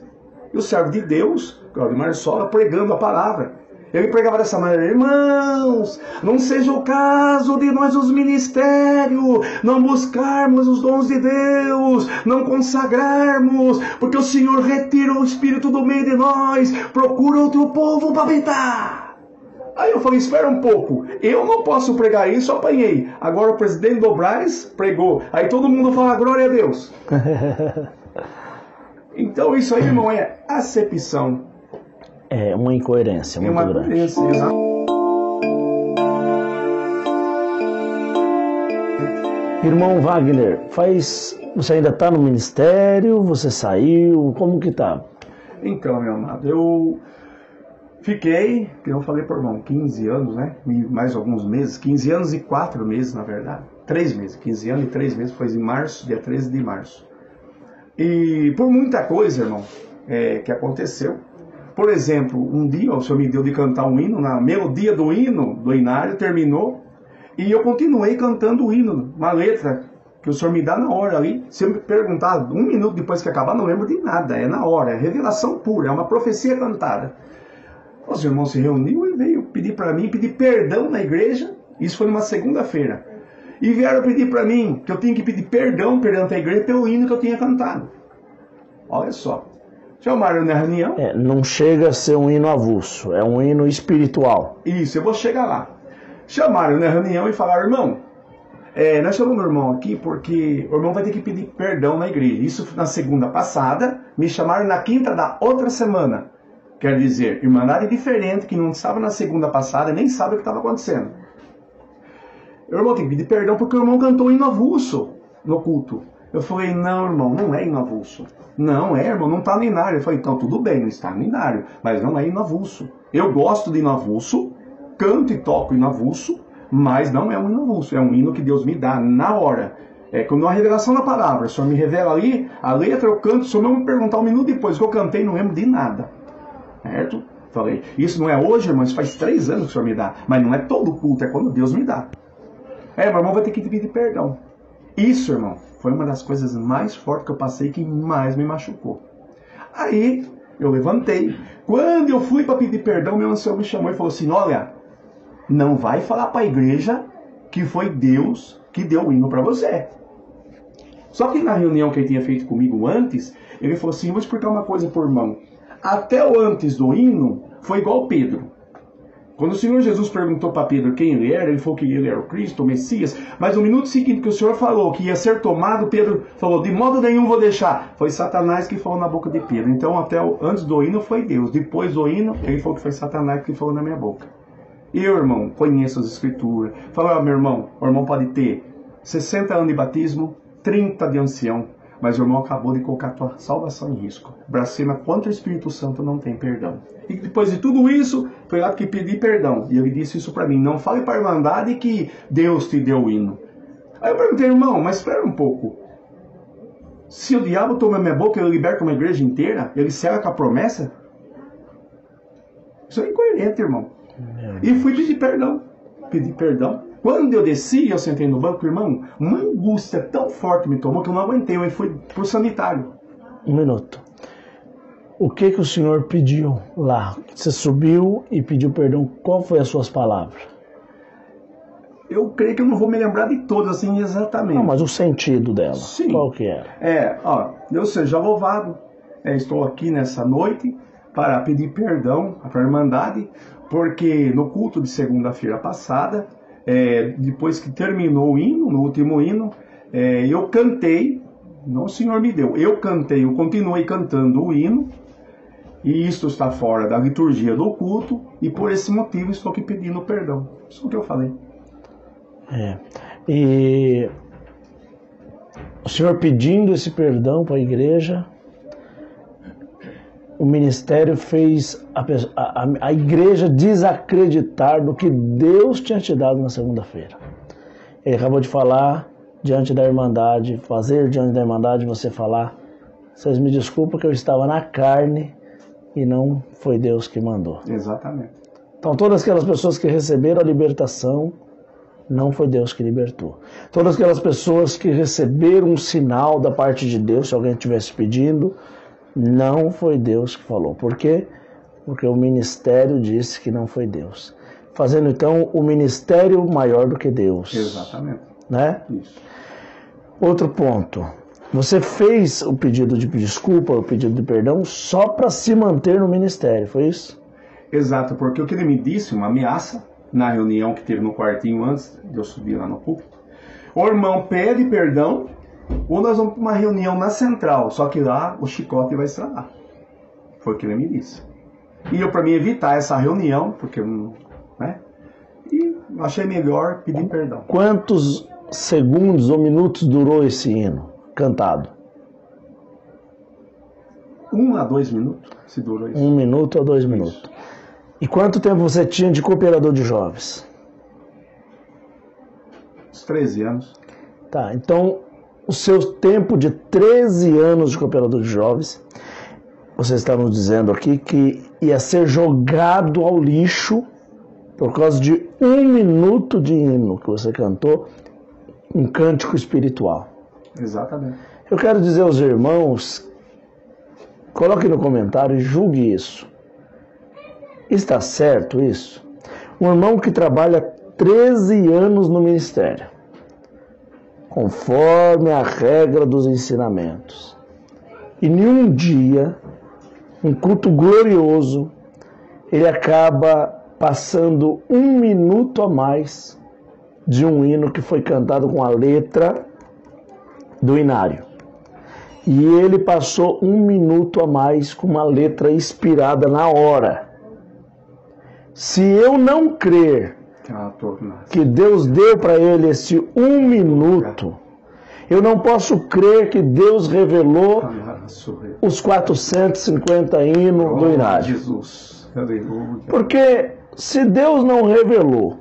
E o servo de Deus, Claudio Marsola, pregando a palavra. Ele pregava dessa maneira: irmãos, não seja o caso de nós os ministérios não buscarmos os dons de Deus, não consagrarmos, porque o Senhor retira o Espírito do meio de nós, procura outro povo para habitar. Aí eu falei: espera um pouco, eu não posso pregar isso, eu apanhei. Agora o presidente do Brás pregou, aí todo mundo fala glória a Deus. Então isso aí, irmão, é acepção. É uma incoerência muito grande. Incoerência, exato. Irmão Wagner, você ainda está no ministério? Você saiu? Como que tá? Então, meu amado, eu fiquei, que eu falei por irmão, 15 anos, né? Mais alguns meses, 15 anos e 4 meses, na verdade. 3 meses, 15 anos e 3 meses, foi em março, dia 13 de março. E por muita coisa, irmão, que aconteceu. Por exemplo, um dia o Senhor me deu de cantar um hino, na melodia do hino, do hinário, terminou, e eu continuei cantando o hino, uma letra que o Senhor me dá na hora ali. Se eu me perguntar 1 minuto depois que acabar, não lembro de nada, é na hora, é revelação pura, é uma profecia cantada. Os irmãos se reuniram e veio pedir para mim, pedir perdão na igreja, isso foi numa segunda-feira. E vieram pedir para mim que eu tinha que pedir perdão perante a igreja pelo hino que eu tinha cantado. Olha só. Chamaram na reunião. Não chega a ser um hino avulso, é um hino espiritual. Isso, eu vou chegar lá. Chamaram na reunião e falaram: irmão, nós chamamos o irmão aqui porque o irmão vai ter que pedir perdão na igreja. Isso na segunda passada, me chamaram na quinta da outra semana. Quer dizer, irmandade diferente, que não estava na segunda passada, nem sabe o que estava acontecendo. O irmão tem que pedir perdão porque o irmão cantou hino avulso no culto. Eu falei: não, irmão, não é hino avulso. Não, irmão, não está no hinário. Eu falei: então tudo bem, não está no hinário, mas não é hino avulso. Eu gosto de hino avulso, canto e toco hino avulso, mas não é um hino avulso, é um hino que Deus me dá na hora. É como uma revelação da palavra. O Senhor me revela ali, a letra eu canto, o Senhor não me perguntar um minuto depois que eu cantei, não lembro de nada. Certo? Falei, isso não é hoje, irmão, isso faz 3 anos que o Senhor me dá. Mas não é todo culto, é quando Deus me dá. Meu irmão vai ter que pedir perdão. Isso, irmão, foi uma das coisas mais fortes que eu passei, que mais me machucou. Aí, eu levantei. Quando eu fui para pedir perdão, meu ancião me chamou e falou assim, olha, não vai falar para a igreja que foi Deus que deu o hino para você. Só que na reunião que ele tinha feito comigo antes, ele falou assim, vou explicar uma coisa por irmão. Até o antes do hino, foi igual Pedro. Quando o Senhor Jesus perguntou para Pedro quem ele era, ele falou que ele era o Cristo, o Messias. Mas no minuto seguinte que o Senhor falou que ia ser tomado, Pedro falou, de modo nenhum vou deixar. Foi Satanás que falou na boca de Pedro. Então antes do hino foi Deus. Depois do hino, ele falou que foi Satanás que falou na minha boca. Eu, irmão, conheço as escrituras. Fala, meu irmão, o irmão pode ter 60 anos de batismo, 30 de ancião, mas o irmão acabou de colocar a tua salvação em risco. Blasfema contra o Espírito Santo, não tem perdão. E depois de tudo isso, foi lá que pedi perdão. E ele disse isso para mim, não fale para a Irmandade que Deus te deu o hino. Aí eu perguntei, irmão, mas espera um pouco. Se o diabo toma minha boca, ele liberta uma igreja inteira? Ele cega com a promessa? Isso é incoerente, irmão. E fui pedir perdão. Pedi perdão. Quando eu desci, eu sentei no banco, irmão, uma angústia tão forte me tomou que eu não aguentei. Eu fui pro sanitário. Um minuto. O que o senhor pediu lá? Você subiu e pediu perdão. Qual foi as suas palavras? Eu creio que eu não vou me lembrar de todas assim exatamente. Não, mas o sentido dela. Sim. Qual que era? Deus seja louvado. Estou aqui nessa noite para pedir perdão para a Irmandade, porque no culto de segunda-feira passada, depois que terminou o hino, no último hino, eu cantei, não o Senhor me deu, eu continuei cantando o hino, e isto está fora da liturgia do culto, e por esse motivo estou aqui pedindo perdão. Isso é o que eu falei. E o senhor pedindo esse perdão para a igreja, o ministério fez a igreja desacreditar do que Deus tinha te dado na segunda-feira. Ele acabou de falar diante da Irmandade, fazer diante da Irmandade, você falar, vocês me desculpem que eu estava na carne e não foi Deus que mandou. Exatamente. Então todas aquelas pessoas que receberam a libertação, não foi Deus que libertou. Todas aquelas pessoas que receberam um sinal da parte de Deus, se alguém estivesse pedindo, não foi Deus que falou. Por quê? Porque o ministério disse que não foi Deus. Fazendo então o ministério maior do que Deus. Exatamente. Né? Isso. Outro ponto. Você fez o pedido de desculpa, o pedido de perdão, só para se manter no ministério, foi isso? Exato, porque o que ele me disse, uma ameaça, na reunião que teve no quartinho antes de eu subir lá no púlpito. O irmão pede perdão, ou nós vamos para uma reunião na central, só que lá o chicote vai estralar. Foi o que ele me disse. E eu, para mim, evitar essa reunião, porque eu não... né? E achei melhor pedir perdão. Quantos segundos ou minutos durou esse hino cantado? 1 a 2 minutos, se durou isso. 1 minuto a 2 minutos. E quanto tempo você tinha de cooperador de jovens? Uns 13 anos. Tá, então o seu tempo de 13 anos de cooperador de jovens, vocês estavam dizendo aqui que ia ser jogado ao lixo por causa de 1 minuto de hino que você cantou, um cântico espiritual. Exatamente. Eu quero dizer aos irmãos, coloque no comentário e julgue isso. Está certo isso? Um irmão que trabalha 13 anos no ministério, conforme a regra dos ensinamentos, e nenhum dia, um culto glorioso, ele acaba passando 1 minuto a mais de um hino que foi cantado com a letra do hinário. E ele passou 1 minuto a mais com uma letra inspirada na hora. Se eu não crer que Deus deu para ele esse 1 minuto, eu não posso crer que Deus revelou os 450 hinos do hinário. Jesus. Aleluia. Porque se Deus não revelou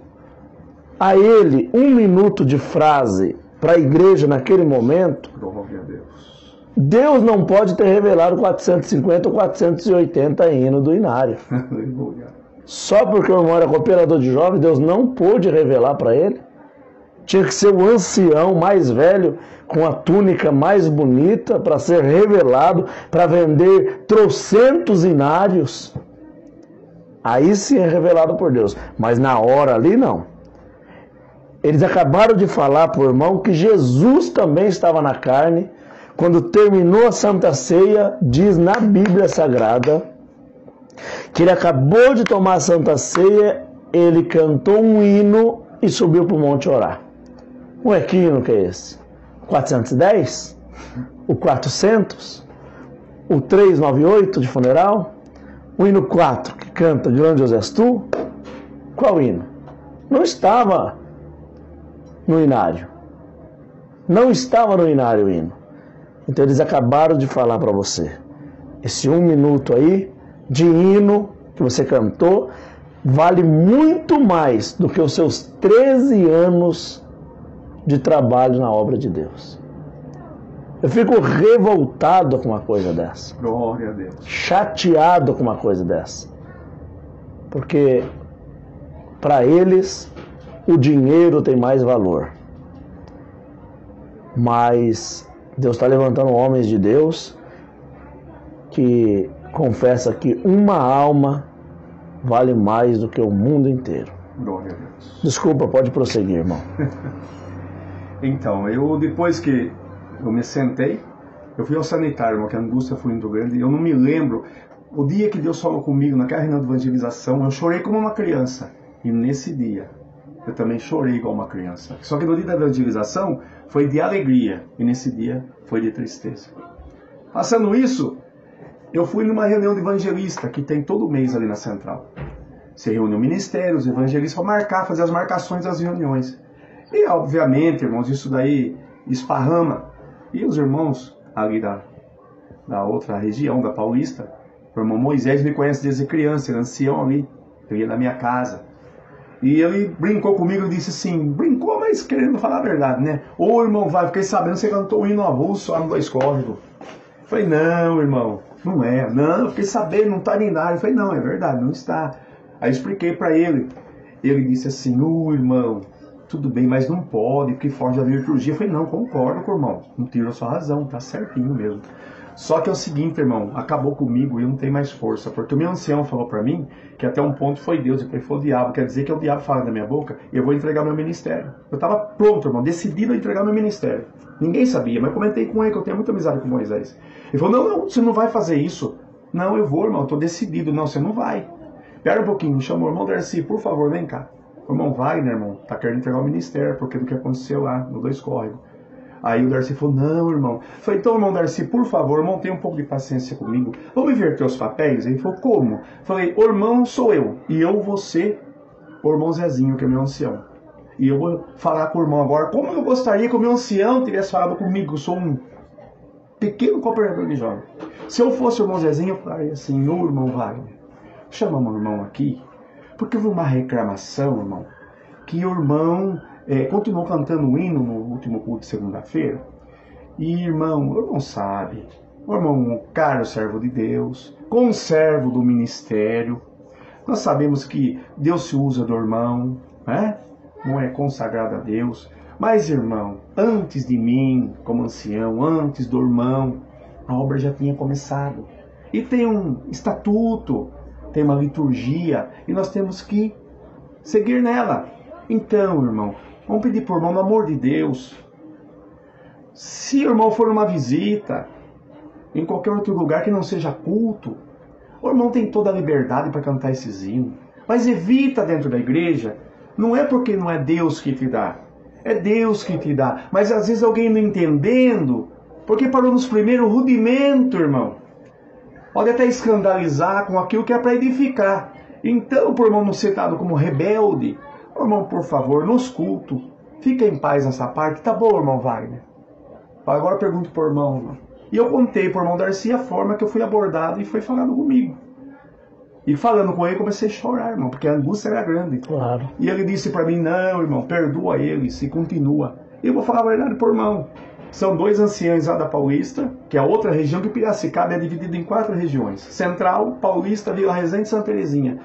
a ele 1 minuto de frase para a igreja naquele momento, Glória a Deus. Deus não pode ter revelado 450 ou 480 hinos do Inário. Aleluia. Só porque o irmão era cooperador de jovens, Deus não pôde revelar para ele. Tinha que ser o ancião mais velho, com a túnica mais bonita, para ser revelado, para vender trocentos inários. Aí sim é revelado por Deus. Mas na hora ali, não. Eles acabaram de falar para o irmão que Jesus também estava na carne. Quando terminou a Santa Ceia, diz na Bíblia Sagrada que ele acabou de tomar a Santa Ceia, ele cantou um hino e subiu para o monte orar. Ué, que hino que é esse? 410? O 400? O 398 de funeral? O hino 4 que canta Grandioso és tu? Qual hino? Não estava no Inário. Não estava no Inário o hino. Então eles acabaram de falar para você. Esse 1 minuto aí de hino que você cantou vale muito mais do que os seus 13 anos de trabalho na obra de Deus. Eu fico revoltado com uma coisa dessa. Glória a Deus. Chateado com uma coisa dessa. Porque para eles o dinheiro tem mais valor. Mas Deus está levantando homens de Deus que confessa que uma alma vale mais do que o mundo inteiro. Glória a Deus. Desculpa, pode prosseguir, irmão. Então, depois que eu me sentei, eu fui ao sanitário, irmão, que a angústia foi muito grande, e eu não me lembro, o dia que Deus falou comigo naquela reunião de evangelização, eu chorei como uma criança, e nesse dia, eu também chorei igual uma criança. Só que no dia da evangelização, foi de alegria, e nesse dia, foi de tristeza. Passando isso, eu fui numa reunião de evangelista, que tem todo mês ali na Central. Se reúne o ministério, os evangelistas, para marcar, fazer as marcações das reuniões. E, obviamente, irmãos, isso daí esparrama. E os irmãos ali da outra região, da Paulista, o irmão Moisés me conhece desde criança, ele é ancião ali, ele ia na minha casa. E ele brincou comigo e disse assim, brincou, mas querendo falar a verdade, né? Ô, irmão, vai, fiquei sabendo que você cantou o hino avulso lá no Dois Córregos. Falei, não, irmão, não é. Não, fiquei sabendo, não está nem nada. Eu falei, não, é verdade, não está. Aí eu expliquei para ele. Ele disse assim, irmão, tudo bem, mas não pode, porque foge da liturgia. Eu falei, não, concordo com o irmão, não tiro a sua razão, tá certinho mesmo. Só que é o seguinte, irmão, acabou comigo e eu não tenho mais força, porque o meu ancião falou para mim que até um ponto foi Deus, depois foi o diabo, quer dizer que é o diabo falando na minha boca, e eu vou entregar meu ministério. Eu estava pronto, irmão, decidido a entregar meu ministério. Ninguém sabia, mas comentei com ele que eu tenho muita amizade com Moisés. Ele falou, não, você não vai fazer isso. Não, eu vou, irmão, eu estou decidido. Não, você não vai. Espera um pouquinho, me chama o irmão Darcy, por favor, vem cá. O irmão Wagner, irmão, tá querendo entregar o ministério, porque do que aconteceu lá, no Dois Córregos. Aí o Darcy falou, não, irmão. Eu falei, então, irmão Darcy, por favor, irmão, tenha um pouco de paciência comigo. Vamos inverter os papéis? Ele falou, como? Eu falei, o irmão sou eu, e eu vou ser o irmão Zezinho, que é meu ancião. E eu vou falar com o irmão agora, como eu gostaria que o meu ancião tivesse falado comigo, eu sou um pequeno cooperador de jovem. Se eu fosse o irmão Zezinho, eu falaria assim, irmão Wagner, chama meu irmão aqui, porque houve uma reclamação, irmão, que o irmão continuou cantando o hino no último culto de segunda-feira. E, irmão, o irmão sabe, o irmão é um caro servo de Deus, conservo do ministério. Nós sabemos que Deus se usa do irmão, né? Não é consagrado a Deus. Mas, irmão, antes de mim, como ancião, antes do irmão, a obra já tinha começado. E tem um estatuto, tem uma liturgia, e nós temos que seguir nela. Então, irmão, vamos pedir por irmão, no amor de Deus, se o irmão for numa visita, em qualquer outro lugar que não seja culto, o irmão tem toda a liberdade para cantar esses hinos. Mas evita dentro da igreja, não é porque não é Deus que te dá, é Deus que te dá. Mas às vezes alguém não entendendo, porque parou nos primeiros rudimentos, irmão. Pode até escandalizar com aquilo que é para edificar. Então, por irmão não ser dado como rebelde, irmão, por favor, nos cultos, fica em paz nessa parte. Tá bom, irmão Wagner? Agora eu pergunto por irmão. E eu contei por irmão Darcy a forma que eu fui abordado e foi falado comigo. E falando com ele, comecei a chorar, irmão, porque a angústia era grande. Claro. E ele disse para mim, não, irmão, perdoa eles e continua. E eu vou falar a verdade por irmão. São 2 anciãos lá da Paulista, que é a outra região, que Piracicaba é dividida em 4 regiões. Central, Paulista, Vila Resende e Santa Terezinha.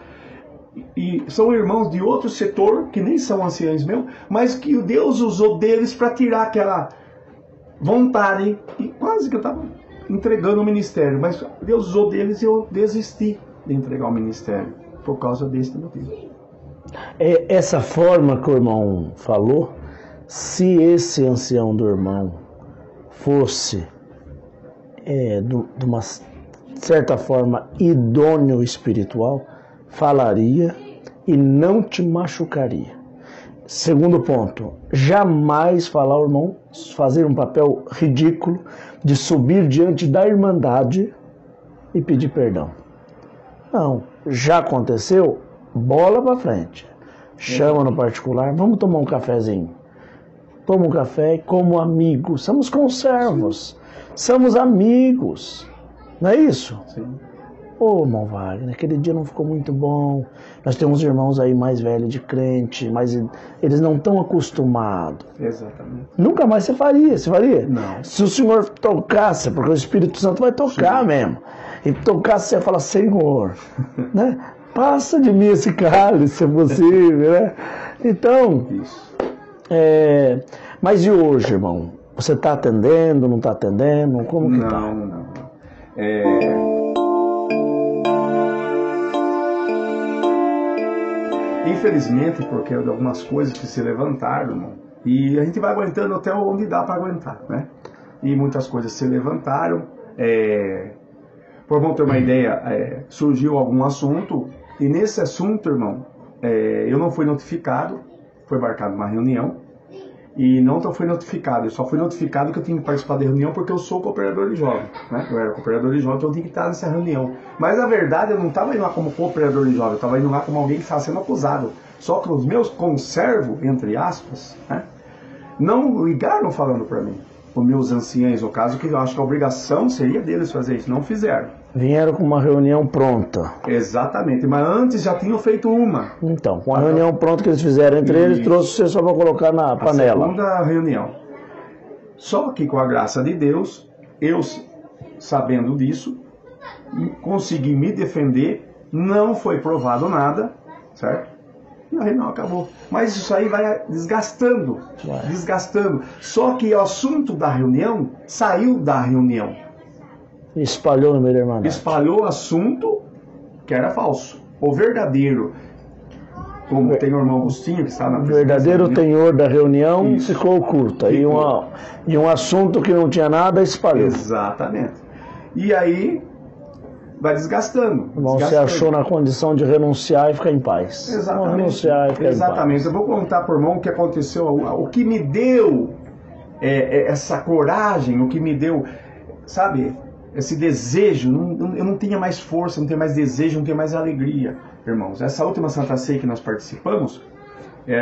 E são irmãos de outro setor, que nem são anciãos meus, mas que Deus usou deles para tirar aquela vontade. E quase que eu estava entregando o ministério, mas Deus usou deles e eu desisti de entregar o ministério, por causa desse motivo. Essa forma que o irmão falou, se esse ancião do irmão fosse, de uma certa forma, idôneo espiritual, falaria e não te machucaria. Segundo ponto, jamais falar o irmão, fazer um papel ridículo de subir diante da irmandade e pedir perdão. Não, já aconteceu, bola pra frente. Chama no particular, vamos tomar um cafezinho. Toma um café como amigos, somos conservos, somos amigos, não é isso? Sim. Ô, irmão Wagner, aquele dia não ficou muito bom. Nós temos irmãos aí mais velhos de crente, mas eles não estão acostumados. Exatamente. Nunca mais você faria? Não. Se o Senhor tocasse, porque o Espírito Santo vai tocar. Sim. Mesmo. E tocasse, você ia falar, Senhor, né? Passa de mim esse cálice, se é possível, né? Então, isso. Mas e hoje, irmão? Você está atendendo, não está atendendo? Como que está? Não. Infelizmente, porque de algumas coisas que se levantaram, irmão, e a gente vai aguentando até onde dá para aguentar, né? E muitas coisas se levantaram. Por bom ter uma ideia, surgiu algum assunto, e nesse assunto, irmão, eu não fui notificado, foi marcada uma reunião, e não fui notificado, eu só fui notificado que eu tinha que participar da reunião porque eu sou cooperador de jovem, né? Eu era cooperador de jovem, então eu tinha que estar nessa reunião. Mas na verdade eu não estava indo lá como cooperador de jovem, eu estava indo lá como alguém que estava sendo acusado. Só que os meus conservos, entre aspas, né, não ligaram falando para mim. Os meus anciãos, no caso, que eu acho que a obrigação seria deles fazer isso, não fizeram. Vieram com uma reunião pronta. Exatamente, mas antes já tinham feito uma. Então, com a reunião pronta que eles fizeram entre eles, trouxe você só para colocar na panela. A segunda reunião. Só que com a graça de Deus, eu, sabendo disso, consegui me defender, não foi provado nada, certo? E a reunião acabou. Mas isso aí vai desgastando. Só que o assunto da reunião saiu da reunião. Espalhou no meio da irmandade. Espalhou o assunto que era falso. O verdadeiro, como tem o irmão Agostinho que está na presidência. O verdadeiro tenor da reunião isso. Ficou oculta. Ficou. E um assunto que não tinha nada espalhou. Exatamente. E aí vai desgastando. Você achou na condição de renunciar e ficar em paz. Exatamente. Renunciar e ficar Exatamente. em paz. Eu vou contar por irmão o que aconteceu, o que me deu essa coragem, o que me deu, sabe, esse desejo. Eu não tinha mais força, não tinha mais desejo, não tinha mais alegria, irmãos. Essa última Santa Ceia que nós participamos,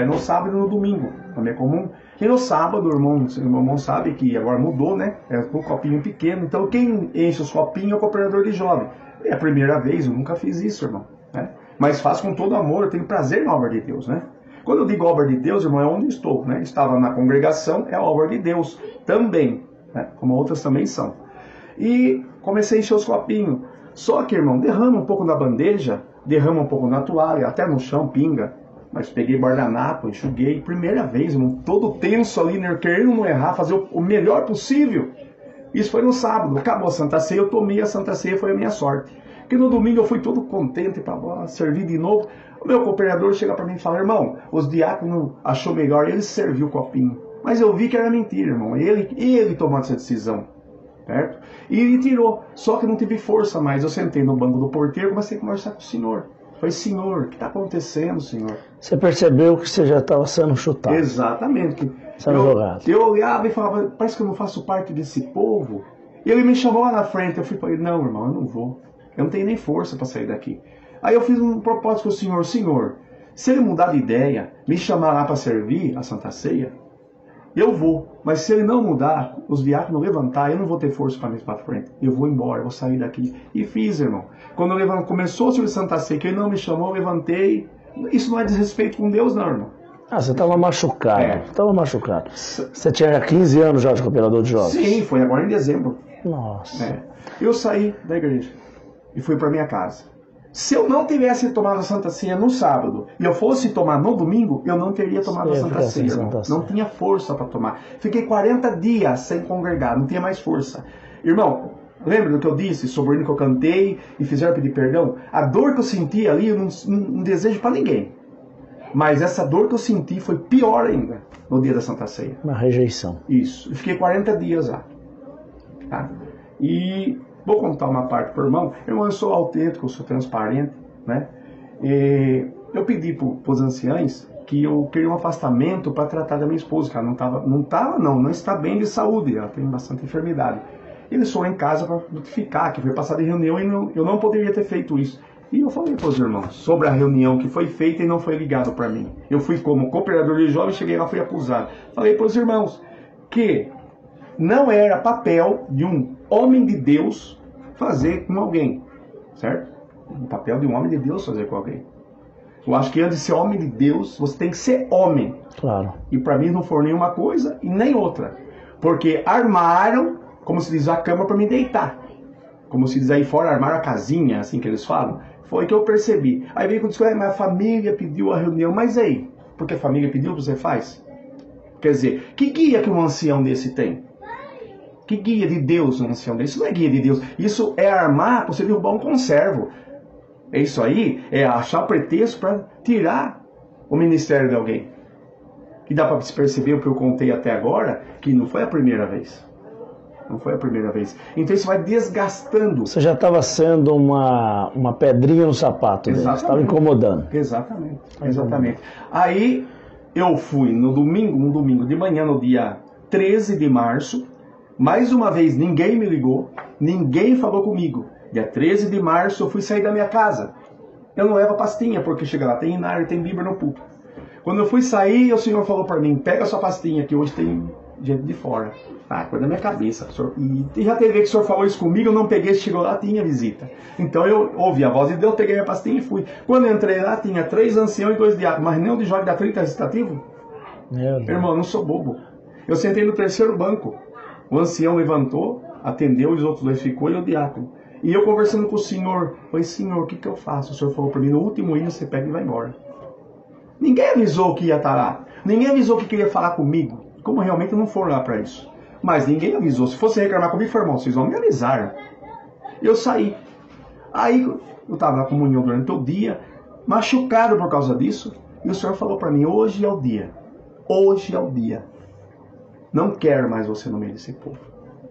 no sábado e no domingo, também é comum. E no sábado, o irmão sabe que agora mudou, né? Com um copinho pequeno. Então, quem enche os copinhos é o cooperador de jovem. É a primeira vez, eu nunca fiz isso, irmão, né? Mas faço com todo amor, eu tenho prazer na obra de Deus, né? Quando eu digo obra de Deus, irmão, é onde estou, né? Estava na congregação, é a obra de Deus também, né? Como outras também são. E comecei a encher os copinhos. Só que, irmão, derrama um pouco na bandeja, derrama um pouco na toalha, até no chão, pinga. Mas peguei guardanapo, enxuguei. Primeira vez, irmão, todo tenso ali, né? Querendo não errar, fazer o melhor possível. Isso foi no sábado. Acabou a Santa Ceia, eu tomei a Santa Ceia, foi a minha sorte. Porque no domingo eu fui todo contente para servir de novo. O meu cooperador chega para mim e fala, irmão, os diáconos achou melhor, ele serviu o copinho. Mas eu vi que era mentira, irmão. Ele tomou essa decisão. Certo? E ele tirou. Só que não tive força mais. Eu sentei no banco do porteiro e comecei a conversar com o senhor. Falei, senhor, o que está acontecendo, senhor? Você percebeu que você já estava sendo chutado. Exatamente. Sendo jogado. Eu olhava e falava, parece que eu não faço parte desse povo. E ele me chamou lá na frente. Eu falei, não, irmão, eu não vou. Eu não tenho nem força para sair daqui. Aí eu fiz um propósito com o senhor. Senhor, se ele mudar de ideia, me chamar lá para servir a Santa Ceia, eu vou. Mas se ele não mudar, os diáconos levantar, eu não vou ter força para ir para frente. Eu vou embora, eu vou sair daqui. E fiz, irmão. Quando começou o serviço de Santa Ceia, que ele não me chamou, eu levantei. Isso não é desrespeito com Deus, não, irmão. Você estava machucado. Estava machucado. Você tinha 15 anos já de cooperador de jovens? Sim, foi agora em dezembro. Nossa. Eu saí da igreja e fui para minha casa. Se eu não tivesse tomado a Santa Ceia no sábado e eu fosse tomar no domingo, eu não teria tomado a Santa Ceia. Não tinha força para tomar. Fiquei 40 dias sem congregar, não tinha mais força. Irmão, lembra do que eu disse sobre o hino que eu cantei e fizeram pedir perdão? A dor que eu senti ali, eu não desejo para ninguém. Mas essa dor que eu senti foi pior ainda no dia da Santa Ceia. Uma rejeição. Isso. Eu fiquei 40 dias lá. Tá? E vou contar uma parte para o irmão. Irmão, eu sou autêntico, eu sou transparente, né? E eu pedi para os anciãos que eu queria um afastamento para tratar da minha esposa, que ela não está bem de saúde, ela tem bastante enfermidade. Eles foram em casa para notificar que foi passada em reunião e eu não poderia ter feito isso. E eu falei para os irmãos sobre a reunião que foi feita e não foi ligado para mim. Eu fui como cooperador de jovens, cheguei lá, fui acusado. Falei para os irmãos que não era papel de um homem de Deus fazer com alguém, certo? O papel de um homem de Deus fazer com alguém. Eu acho que antes de ser homem de Deus, você tem que ser homem. Claro. E para mim não foi nenhuma coisa e nem outra. Porque armaram, como se diz, a cama para me deitar. Como se diz aí fora, armaram a casinha, assim que eles falam. Foi que eu percebi. Aí veio com o discurso, mas a família pediu a reunião. Mas aí, porque a família pediu, você faz? Quer dizer, que guia que um ancião desse tem? Que guia de Deus um ancião desse? Isso não é guia de Deus. Isso é armar para você derrubar um conservo. É isso aí, é achar pretexto para tirar o ministério de alguém. E dá para se perceber o que eu contei até agora, que não foi a primeira vez. Não foi a primeira vez. Então isso vai desgastando. Você já estava sendo uma pedrinha no sapato dele. Você estava incomodando. Exatamente. Aí eu fui no domingo de manhã, no dia 13 de março. Mais uma vez, ninguém me ligou. Ninguém falou comigo. Dia 13 de março eu fui sair da minha casa. Eu não levo a pastinha, porque chega lá, tem inário, tem Bíblia no púlpito. Quando eu fui sair, o Senhor falou para mim, pega a sua pastinha, que hoje tem gente de fora. Coisa da minha cabeça. E já teve que o senhor falou isso comigo, eu não peguei, chegou lá, tinha visita. Então eu ouvi a voz de Deus, peguei a pastinha e fui. Quando eu entrei lá, tinha 3 anciãos e 2 diáconos, mas nem o de jovem da 30 recitativo. Irmão, eu não sou bobo. Eu sentei no 3º banco. O ancião levantou, atendeu, os outros 2 ficou e o diácono. E eu conversando com o senhor, falei, senhor, o que eu faço? O senhor falou para mim, no último hino você pega e vai embora. Ninguém avisou que ia estar lá. Ninguém avisou que queria falar comigo. Como realmente não foram lá para isso. Mas ninguém avisou. Se fosse reclamar comigo, foi, irmão, vocês vão me avisar. Eu saí. Aí eu estava na comunhão durante o dia, machucado por causa disso. E o Senhor falou para mim, hoje é o dia. Hoje é o dia. Não quero mais você no meio desse povo.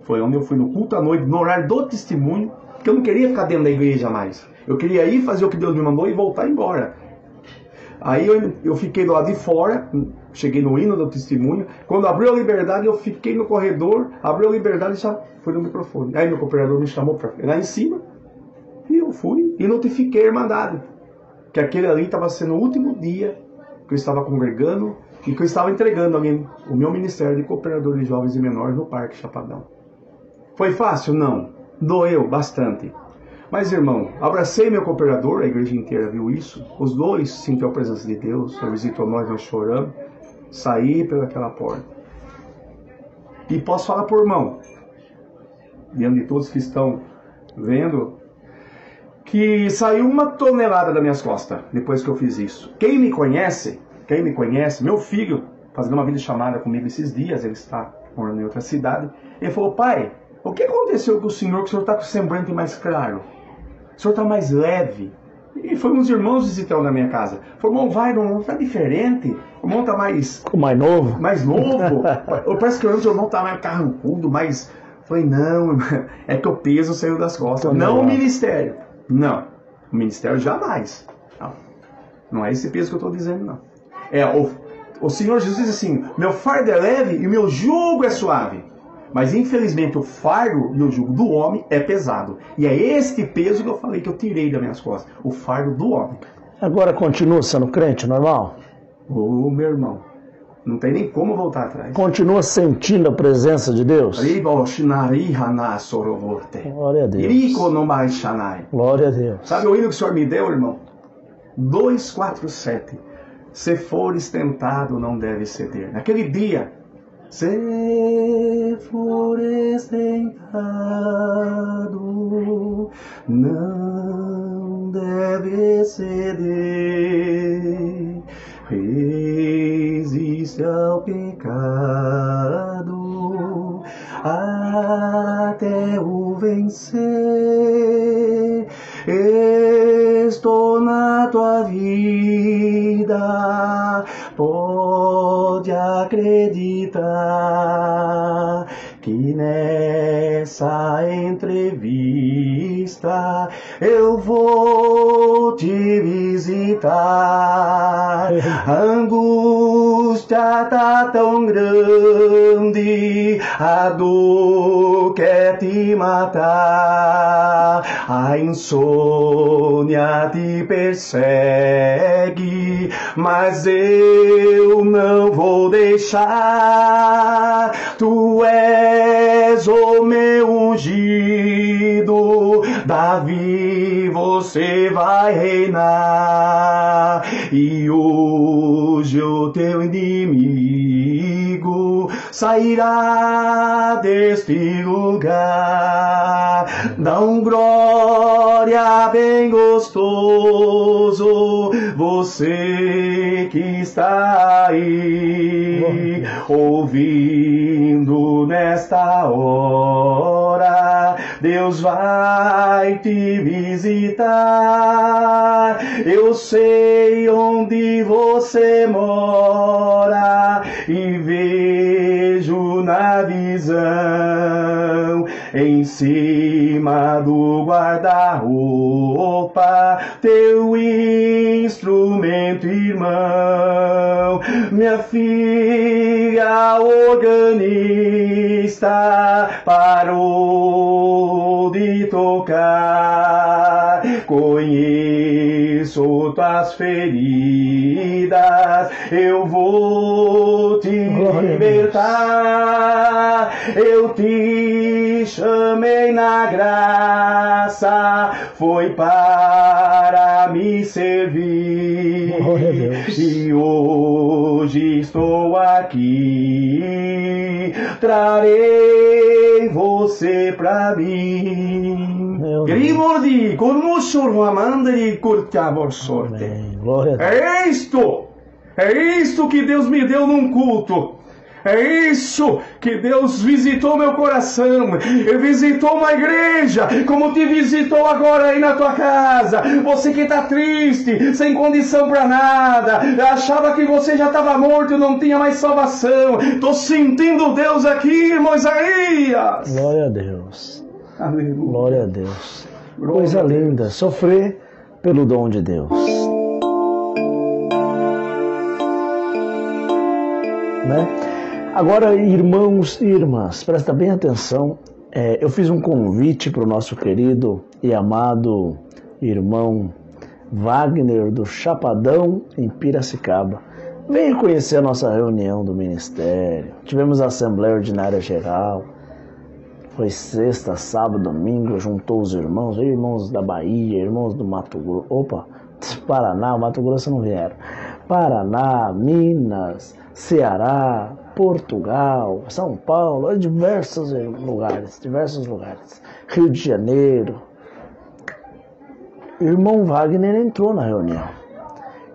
Foi onde eu fui no culto à noite, no horário do testemunho, porque eu não queria ficar dentro da igreja mais. Eu queria ir fazer o que Deus me mandou e voltar embora. Aí eu fiquei do lado de fora, cheguei no hino do testemunho. Quando abriu a liberdade, eu fiquei no corredor, abriu a liberdade e já fui no microfone. Aí meu cooperador me chamou para lá em cima, e eu fui e notifiquei a Irmandade, que aquele ali estava sendo o último dia que eu estava congregando e que eu estava entregando alguém, o meu ministério de cooperador de jovens e menores no Parque Chapadão. Foi fácil? Não. Doeu bastante. Mas, irmão, abracei meu cooperador, a igreja inteira viu isso. Os 2 sentiram a presença de Deus, ele visitou nós choramos. Saí pelaquela porta. E posso falar por irmão, diante de todos que estão vendo, que saiu 1 tonelada das minhas costas depois que eu fiz isso. Quem me conhece, meu filho, fazendo uma videochamada comigo esses dias, ele está morando em outra cidade, ele falou, pai, o que aconteceu com o senhor, que o senhor está com o semblante mais claro? O senhor está mais leve. E foi uns irmãos visitando na minha casa. Falou, irmão, vai, irmão, tá diferente. O irmão tá mais novo. Mais novo. Parece que o irmão tá mais carrancudo, mais... Falei, não, é que o peso saiu das costas. Não o ministério. Não. O ministério jamais. Não é esse peso que eu estou dizendo, não. O Senhor Jesus diz assim, meu fardo é leve e meu jugo é suave. Mas infelizmente o fardo e o jugo do homem é pesado. E é este peso que eu falei que eu tirei das minhas costas. O fardo do homem. Agora continua sendo crente normal? Ô, meu irmão, Não tem nem como voltar atrás. Continua sentindo a presença de Deus? Glória a Deus. Glória a Deus. Sabe o hino que o Senhor me deu, irmão? 247. Se fores tentado, não deve ceder. Naquele dia, se fores tentado, não deve ceder. Resiste ao pecado até o vencer. Estou na tua vida, pode acreditar que nessa entrevista eu vou te visitar. A angústia tá tão grande, a dor quer te matar, a insônia te persegue, mas eu não vou deixar. Tu és o meu ungido, Davi, você vai reinar. E hoje o teu inimigo sairá deste lugar. Dá glória bem gostoso, você que está aí, ouvindo nesta hora. Deus vai te visitar. Eu sei onde você mora e vejo na visão, em cima do guarda-roupa, teu instrumento, irmão. Minha filha organista parou de tocar. Conheço tuas feridas, eu vou te libertar. Eu te chamei na graça, foi para me servir. E hoje estou aqui, trarei você pra mim. Grimordi, conosco amandri curtiamo sorte. É isto que Deus me deu num culto. É isso que Deus visitou meu coração. Ele visitou uma igreja, como te visitou agora aí na tua casa. Você que está triste, sem condição para nada, achava que você já estava morto e não tinha mais salvação. Estou sentindo Deus aqui, irmão Isaías. Glória a Deus. Aleluia. Glória a Deus. Coisa linda, sofrer pelo dom de Deus. Né? Agora, irmãos e irmãs, presta bem atenção. Eu fiz um convite para o nosso querido e amado irmão Wagner do Chapadão, em Piracicaba. Venha conhecer a nossa reunião do ministério. Tivemos a Assembleia Ordinária Geral. Foi sexta, sábado, domingo, juntou os irmãos da Bahia, irmãos do Mato Grosso, Paraná, Mato Grosso não vieram. Paraná, Minas, Ceará, Portugal, São Paulo, diversos lugares. Rio de Janeiro. O irmão Wagner entrou na reunião.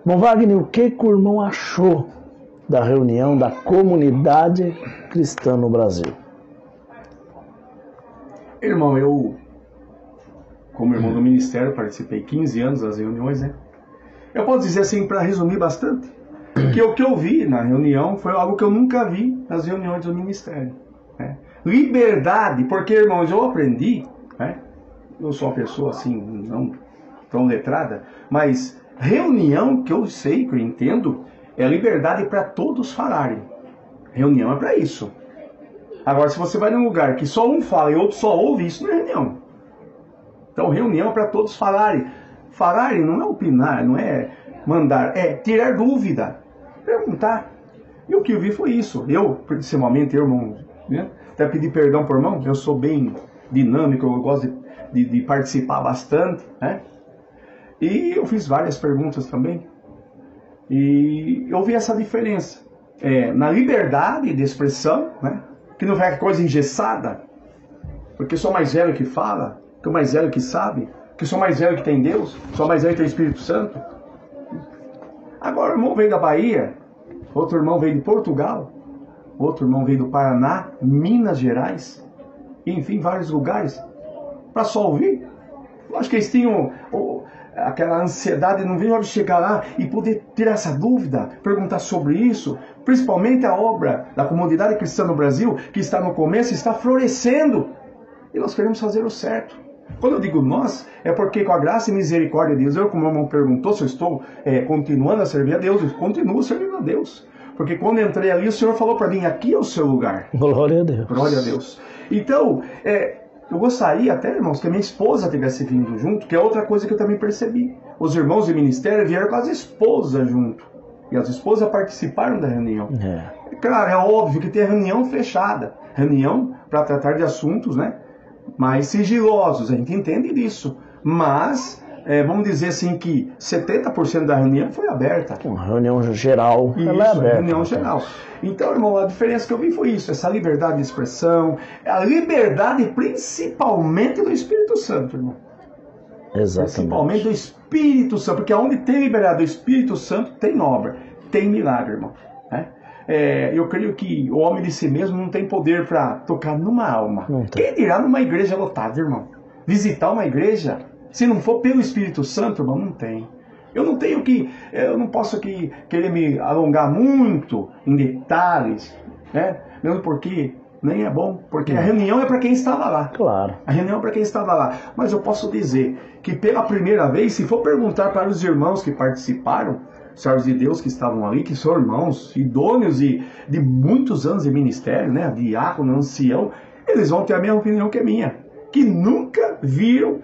Irmão Wagner, o que o irmão achou da reunião da comunidade cristã no Brasil? Irmão, eu, como irmão do ministério, participei 15 anos das reuniões, né? Eu posso dizer assim, para resumir bastante, que o que eu vi na reunião foi algo que eu nunca vi nas reuniões do ministério. Né? Liberdade, porque, irmãos, eu aprendi, né? Eu sou uma pessoa assim, não tão letrada, mas reunião que eu sei, que eu entendo, é liberdade para todos falarem. Reunião é para isso. Agora, se você vai num lugar que só um fala e outro só ouve, isso não é reunião. Então, reunião é para todos falarem. Falarem não é opinar, não é mandar, é tirar dúvida. Perguntar. E o que eu vi foi isso. Eu, principalmente, irmão, né? Até pedir perdão por irmão, eu sou bem dinâmico, eu gosto de participar bastante, né? E eu fiz várias perguntas também. E eu vi essa diferença. Na liberdade de expressão, né? Que não é coisa engessada, porque sou mais velho que fala, sou mais velho que sabe, que sou mais velho que tem Deus, sou mais velho que tem Espírito Santo. Agora o irmão veio da Bahia, outro irmão veio de Portugal, outro irmão veio do Paraná, Minas Gerais, enfim, vários lugares, para só ouvir. Eu acho que eles tinham aquela ansiedade de não vir chegar lá e poder tirar essa dúvida, perguntar sobre isso, principalmente a obra da Comunidade Cristã no Brasil, que está no começo, está florescendo. E nós queremos fazer o certo. Quando eu digo nós, é porque com a graça e misericórdia de Deus, como o irmão perguntou se eu estou continuando a servir a Deus, eu continuo servindo a Deus. Porque quando eu entrei ali, o Senhor falou para mim, aqui é o seu lugar. Glória a Deus. Glória a Deus. Então, eu gostaria até, irmãos, que a minha esposa tivesse vindo junto, que é outra coisa que eu também percebi. Os irmãos de ministério vieram com as esposas junto. E as esposas participaram da reunião. Claro, é óbvio que tem a reunião fechada. Reunião para tratar de assuntos, né, mais sigilosos. A gente entende disso. Mas, vamos dizer assim que 70% da reunião foi aberta. Uma reunião geral. Isso, ela é aberta. Reunião geral. Então, irmão, a diferença que eu vi foi isso. Essa liberdade de expressão. A liberdade principalmente do Espírito Santo, irmão. Exatamente. Principalmente do Espírito Santo. Porque onde tem liberdade do Espírito Santo, tem obra. Tem milagre, irmão. Né? Eu creio que o homem de si mesmo não tem poder para tocar numa alma. Quem dirá numa igreja lotada, irmão? Visitar uma igreja, se não for pelo Espírito Santo, irmão, não tem. Eu não posso querer me alongar muito em detalhes, né? Mesmo porque nem é bom, porque a reunião é para quem estava lá. Claro. A reunião é para quem estava lá. Mas eu posso dizer que pela primeira vez, se for perguntar para os irmãos que participaram, servos de Deus que estavam ali, que são irmãos idôneos de muitos anos de ministério, né? Diácono, ancião, eles vão ter a mesma opinião que a minha. Que nunca viram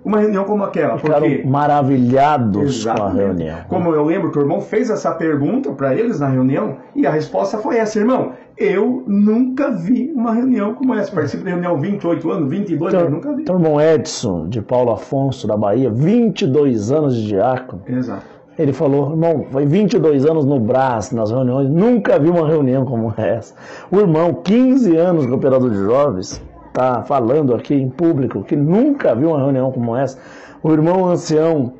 uma reunião como aquela. Ficaram maravilhados. Exatamente. Com a reunião. Como eu lembro que o irmão fez essa pergunta para eles na reunião, e a resposta foi essa, irmão, eu nunca vi uma reunião como essa. Participo de reunião 28 anos, 22, eu nunca vi. Então, o irmão Edson, de Paulo Afonso, da Bahia, 22 anos de diácono. Exato. Ele falou, irmão, foi 22 anos no Brás, nas reuniões, nunca vi uma reunião como essa. O irmão, 15 anos cooperador de jovens, está falando aqui em público que nunca viu uma reunião como essa. O irmão ancião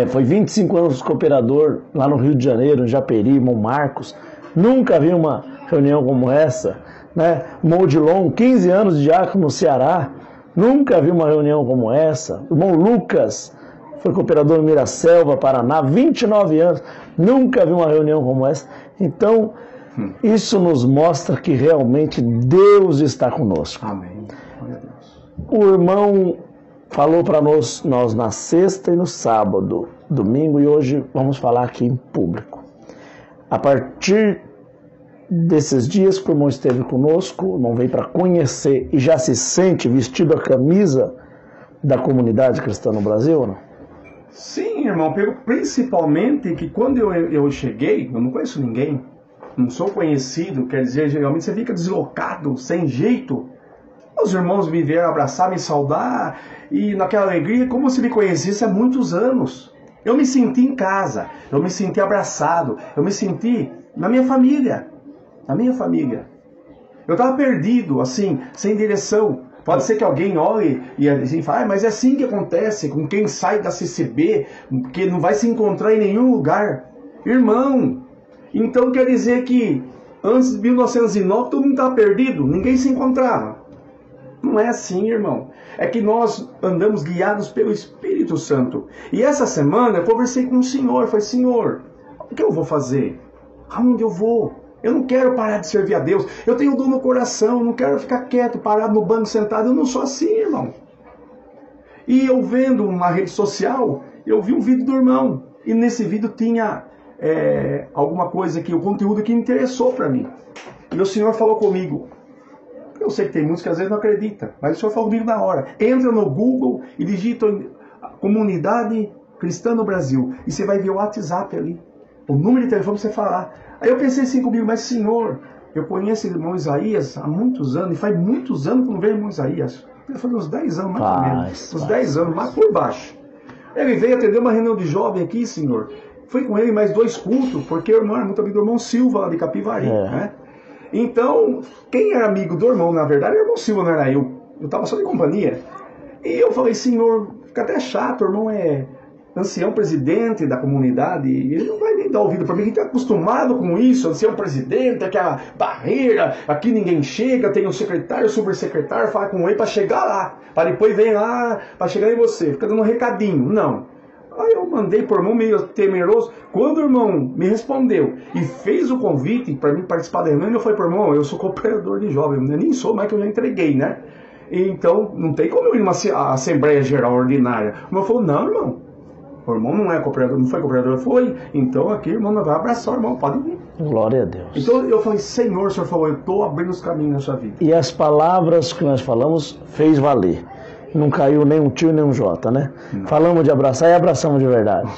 foi 25 anos cooperador lá no Rio de Janeiro, em Japeri, irmão Marcos, nunca viu uma reunião como essa. Né? O irmão Odilon, 15 anos de diácono no Ceará, nunca viu uma reunião como essa. O irmão Lucas foi cooperador no Miraselva, Paraná, 29 anos, nunca viu uma reunião como essa. Então, isso nos mostra que realmente Deus está conosco. Amém. Glória a Deus. O irmão falou para nós na sexta e no sábado, domingo, e hoje vamos falar aqui em público. A partir desses dias que o irmão esteve conosco, o irmão veio para conhecer e já se sente vestido a camisa da comunidade cristã no Brasil, ou não? Sim, irmão, principalmente que quando eu cheguei, eu não conheço ninguém, não sou conhecido, quer dizer, geralmente você fica deslocado, sem jeito. Os irmãos me vieram abraçar, me saudar, e naquela alegria, como se me conhecesse há muitos anos. Eu me senti em casa, eu me senti abraçado, eu me senti na minha família, Eu estava perdido, assim, sem direção. Pode ser que alguém olhe e assim fale, mas é assim que acontece com quem sai da CCB, que não vai se encontrar em nenhum lugar. Irmão, então quer dizer que antes de 1909 todo mundo estava perdido, ninguém se encontrava. Não é assim, irmão. É que nós andamos guiados pelo Espírito Santo. E essa semana eu conversei com o Senhor, falei, Senhor, o que eu vou fazer? Aonde eu vou? Eu não quero parar de servir a Deus. Eu tenho dor no coração, não quero ficar quieto, parado no banco, sentado. Eu não sou assim, irmão. E eu vendo uma rede social, eu vi um vídeo do irmão. E nesse vídeo tinha alguma coisa que, o conteúdo que interessou para mim. E o Senhor falou comigo. Eu sei que tem muitos que às vezes não acreditam, mas o Senhor falou comigo na hora. Entra no Google e digita Comunidade Cristã no Brasil. E você vai ver o WhatsApp ali. o número de telefone pra você falar. Aí eu pensei assim comigo, mas senhor, eu conheço o irmão Isaías há muitos anos, e faz muitos anos que não vejo o irmão Isaías. Ele falou uns 10 anos, mais ou menos. Uns 10 anos, mais por baixo. Ele veio atender uma reunião de jovem aqui, senhor. Fui com ele mais 2 cultos, porque o irmão era muito amigo do irmão Silva, lá de Capivari, né? Então, quem era amigo do irmão, na verdade, era o irmão Silva, não era eu. Eu estava só de companhia. E eu falei, senhor, fica até chato, o irmão é ancião presidente da comunidade, e ele não vai nem dar ouvido para mim, a gente está acostumado com isso, ancião presidente, aquela barreira, aqui ninguém chega, tem um secretário, subsecretário, fala com ele para chegar lá, para depois vem lá, para chegar em você, fica dando um recadinho. Não. Aí eu mandei por irmão meio temeroso. Quando o irmão me respondeu e fez o convite para mim participar da reunião, eu falei para o irmão, eu sou cooperador de jovem, eu nem sou mais que eu já entreguei, né? Então, não tem como eu ir numa Assembleia Geral Ordinária. O irmão falou, não, irmão, o irmão não é cooperador, não foi cooperador, foi. Então aqui, irmão, não vai abraçar o irmão, pode vir. Glória a Deus. Então eu falei, Senhor, o Senhor falou, eu estou abrindo os caminhos na sua vida. E as palavras que nós falamos fez valer. Não caiu nem um tio nem um jota, né? Não. Falamos de abraçar e abraçamos de verdade.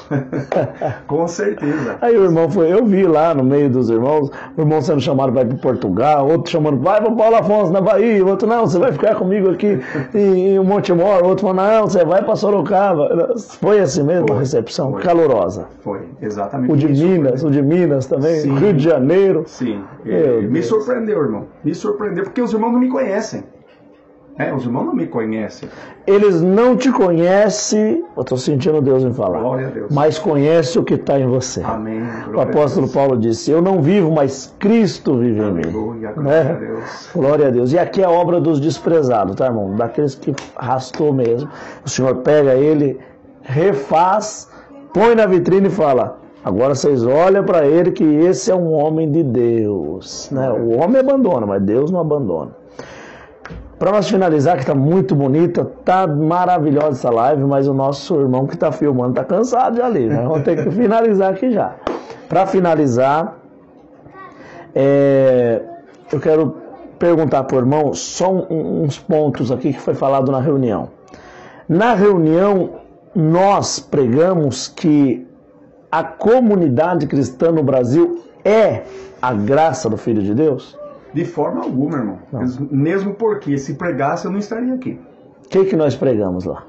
Com certeza. Aí o irmão foi, eu vi lá no meio dos irmãos, o irmão sendo chamado para ir para Portugal, outro chamando, vai para Paulo Afonso na Bahia, outro, não, você vai ficar comigo aqui em Montemor, outro falou, não, você vai para Sorocaba. Foi assim mesmo a recepção, calorosa. Foi, exatamente. O de Minas também, sim. Rio de Janeiro. Sim, me surpreendeu, irmão, me surpreendeu, porque os irmãos não me conhecem. Os irmãos não me conhecem. Eles não te conhecem, eu estou sentindo Deus me falar, glória a Deus. Mas conhece o que está em você. Amém. O apóstolo Paulo disse, eu não vivo, mas Cristo vive em mim. Glória a Deus. Glória a Deus. E aqui é a obra dos desprezados, tá, irmão? Daqueles que arrastou mesmo. O Senhor pega ele, refaz, põe na vitrine e fala, agora vocês olham para ele que esse é um homem de Deus. Né? O homem abandona, mas Deus não abandona. Para nós finalizar, que está muito bonita, está maravilhosa essa live, mas o nosso irmão que está filmando está cansado já ali, né? Vamos ter que finalizar aqui já. Para finalizar, eu quero perguntar para o irmão só uns pontos aqui que foi falado na reunião. Na reunião, nós pregamos que a comunidade cristã no Brasil é a graça do Filho de Deus? De forma alguma, irmão. Não. Mesmo porque se pregasse eu não estaria aqui. O que nós pregamos lá?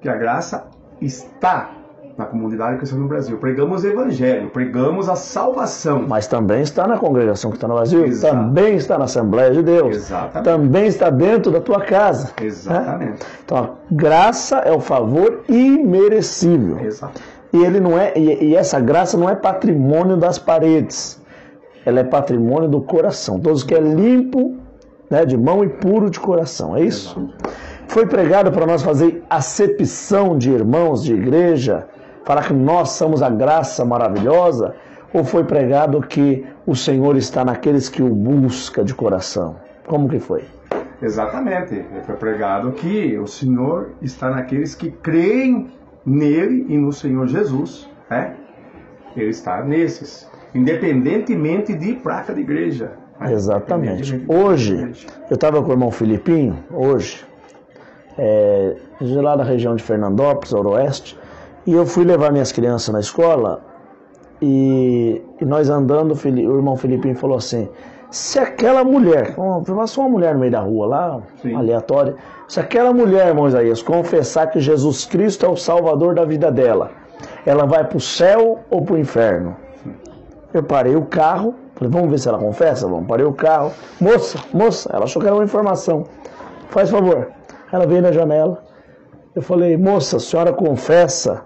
Que a graça está na comunidade cristã no Brasil. Pregamos o evangelho, pregamos a salvação. Mas também está na congregação que está no Brasil. Exato. Também está na Assembleia de Deus. Exatamente. Também está dentro da tua casa. Exatamente. Né? Então a graça é o favor imerecível. Exato. E ele não é, e essa graça não é patrimônio das paredes. Ela é patrimônio do coração. Todos que é limpo, né, de mão e puro de coração. É isso? Exato. Foi pregado para nós fazer acepção de irmãos de igreja, falar que nós somos a graça maravilhosa, ou foi pregado que o Senhor está naqueles que o busca de coração? Como que foi? Exatamente. Foi pregado que o Senhor está naqueles que creem nele e no Senhor Jesus. Né? Ele está nesses. Independentemente de placa de igreja. Exatamente. Hoje, eu estava com o irmão Filipinho, de lá da região de Fernandópolis, Oeste, e eu fui levar minhas crianças na escola, e nós andando, o irmão Filipinho falou assim, se aquela mulher, passou uma mulher no meio da rua lá, sim, aleatória, se aquela mulher, irmão Isaías, confessar que Jesus Cristo é o Salvador da vida dela, ela vai para o céu ou para o inferno? Eu parei o carro, falei, vamos ver se ela confessa? Vamos, parei o carro. Moça, ela achou que era uma informação. Faz favor. Ela veio na janela. Eu falei, moça, a senhora confessa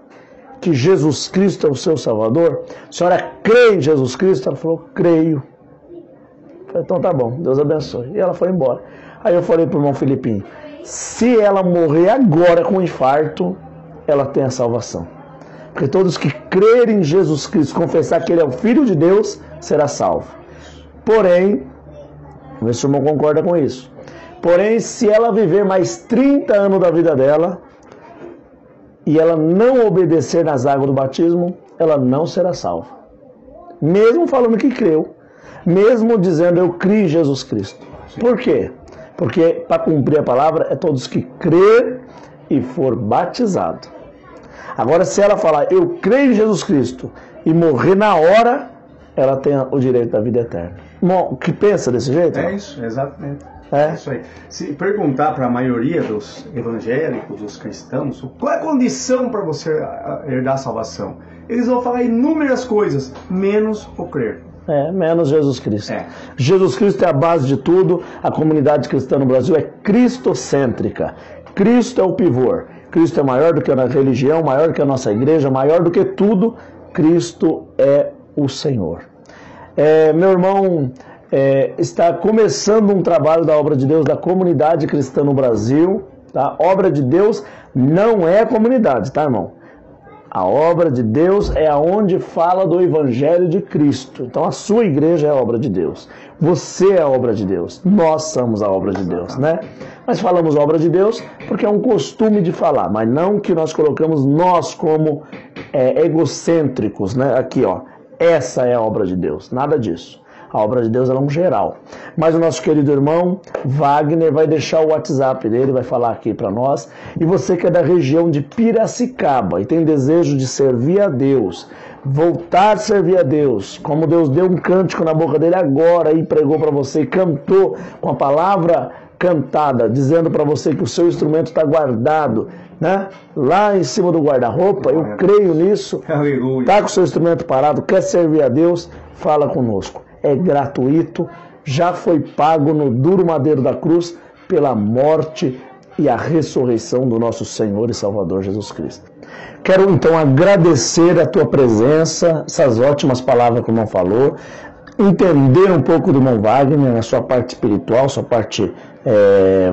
que Jesus Cristo é o seu Salvador? A senhora crê em Jesus Cristo? Ela falou, creio. Eu falei, então tá bom, Deus abençoe. E ela foi embora. Aí eu falei pro irmão Filipinho, se ela morrer agora com um infarto, ela tem a salvação. Porque todos que crerem em Jesus Cristo, confessar que Ele é o Filho de Deus, será salvo. Porém, vamos ver se o irmão concorda com isso. Porém, se ela viver mais 30 anos da vida dela, e ela não obedecer nas águas do batismo, ela não será salva. Mesmo falando que creu, mesmo dizendo eu criei em Jesus Cristo. Por quê? Porque para cumprir a palavra é todos que crer e for batizado. Agora, se ela falar, eu creio em Jesus Cristo, e morrer na hora, ela tem o direito da vida eterna. Bom, que pensa desse jeito? É isso, exatamente. É isso aí. Se perguntar para a maioria dos evangélicos, dos cristãos, qual é a condição para você herdar a salvação? Eles vão falar inúmeras coisas, menos o crer. Menos Jesus Cristo. É. Jesus Cristo é a base de tudo. A comunidade cristã no Brasil é cristocêntrica. Cristo é o pivô. Cristo é maior do que a religião, maior do que a nossa igreja, maior do que tudo. Cristo é o Senhor. Meu irmão, está começando um trabalho da obra de Deus, da comunidade cristã no Brasil. Tá? Obra de Deus não é a comunidade, tá, irmão? A obra de Deus é aonde fala do Evangelho de Cristo. Então a sua igreja é a obra de Deus. Você é a obra de Deus. Nós somos a obra de Deus, né? Mas falamos obra de Deus porque é um costume de falar, mas não que nós colocamos nós como egocêntricos, né? Aqui, ó, essa é a obra de Deus. Nada disso. A obra de Deus é um geral. Mas o nosso querido irmão Wagner vai deixar o WhatsApp dele, vai falar aqui para nós. E você que é da região de Piracicaba e tem desejo de servir a Deus, voltar a servir a Deus, como Deus deu um cântico na boca dele agora e pregou para você e cantou com a palavra cantada, dizendo para você que o seu instrumento está guardado, né? Lá em cima do guarda-roupa, eu creio nisso. Aleluia. Está com o seu instrumento parado, quer servir a Deus, fala conosco. É gratuito, já foi pago no duro madeiro da cruz pela morte e a ressurreição do nosso Senhor e Salvador Jesus Cristo. Quero então agradecer a tua presença, essas ótimas palavras que o irmão falou, entender um pouco do irmão Wagner, a sua parte espiritual, sua parte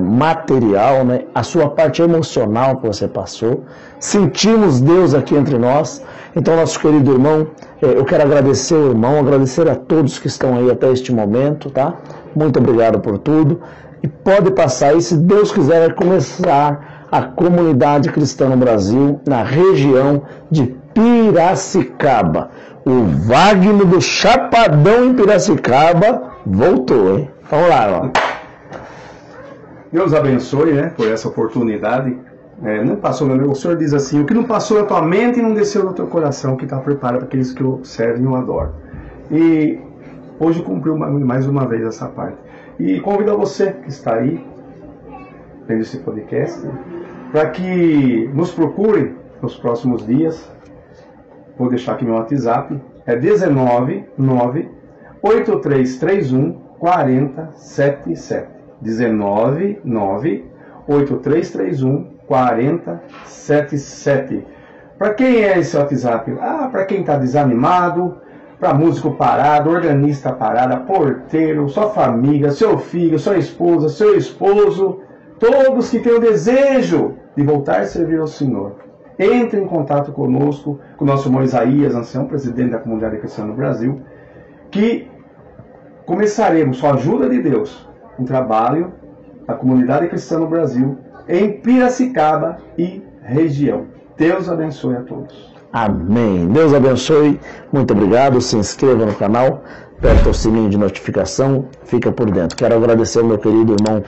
material, né? A sua parte emocional que você passou. Sentimos Deus aqui entre nós. Então, nosso querido irmão, eu quero agradecer o irmão, agradecer a todos que estão aí até este momento, tá? Muito obrigado por tudo. E pode passar aí, se Deus quiser, vai começar a comunidade cristã no Brasil, na região de Piracicaba. O Wagner do Chapadão em Piracicaba voltou, hein? Vamos lá, ó. Deus abençoe, né, por essa oportunidade. Não passou, o Senhor diz assim, o que não passou na tua mente e não desceu no teu coração, que está preparado para aqueles que o servem e o adoram. E hoje cumpriu mais uma vez essa parte. E convido a você que está aí, vendo esse podcast, para que nos procure nos próximos dias. Vou deixar aqui meu WhatsApp, é 19983314077. 19983314077. Para quem é esse WhatsApp? Para quem está desanimado, para músico parado, organista parada, porteiro, sua família, seu filho, sua esposa, seu esposo, todos que têm o desejo de voltar a servir ao Senhor. Entre em contato conosco, com o nosso irmão Isaías, ancião, presidente da comunidade cristã no Brasil, que começaremos, com a ajuda de Deus, um trabalho da comunidade cristã no Brasil, em Piracicaba e região. Deus abençoe a todos. Amém. Deus abençoe. Muito obrigado. Se inscreva no canal, aperta o sininho de notificação, fica por dentro. Quero agradecer ao meu querido irmão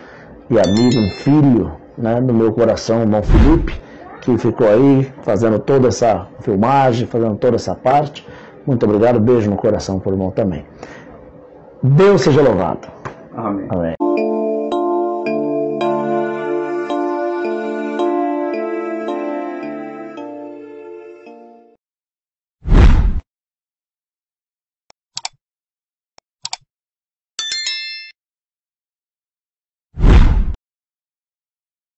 e amigo, um filho, né, do meu coração, o irmão Felipe, que ficou aí fazendo toda essa filmagem, fazendo toda essa parte. Muito obrigado. Beijo no coração para o irmão também. Deus seja louvado. Amém. Amém.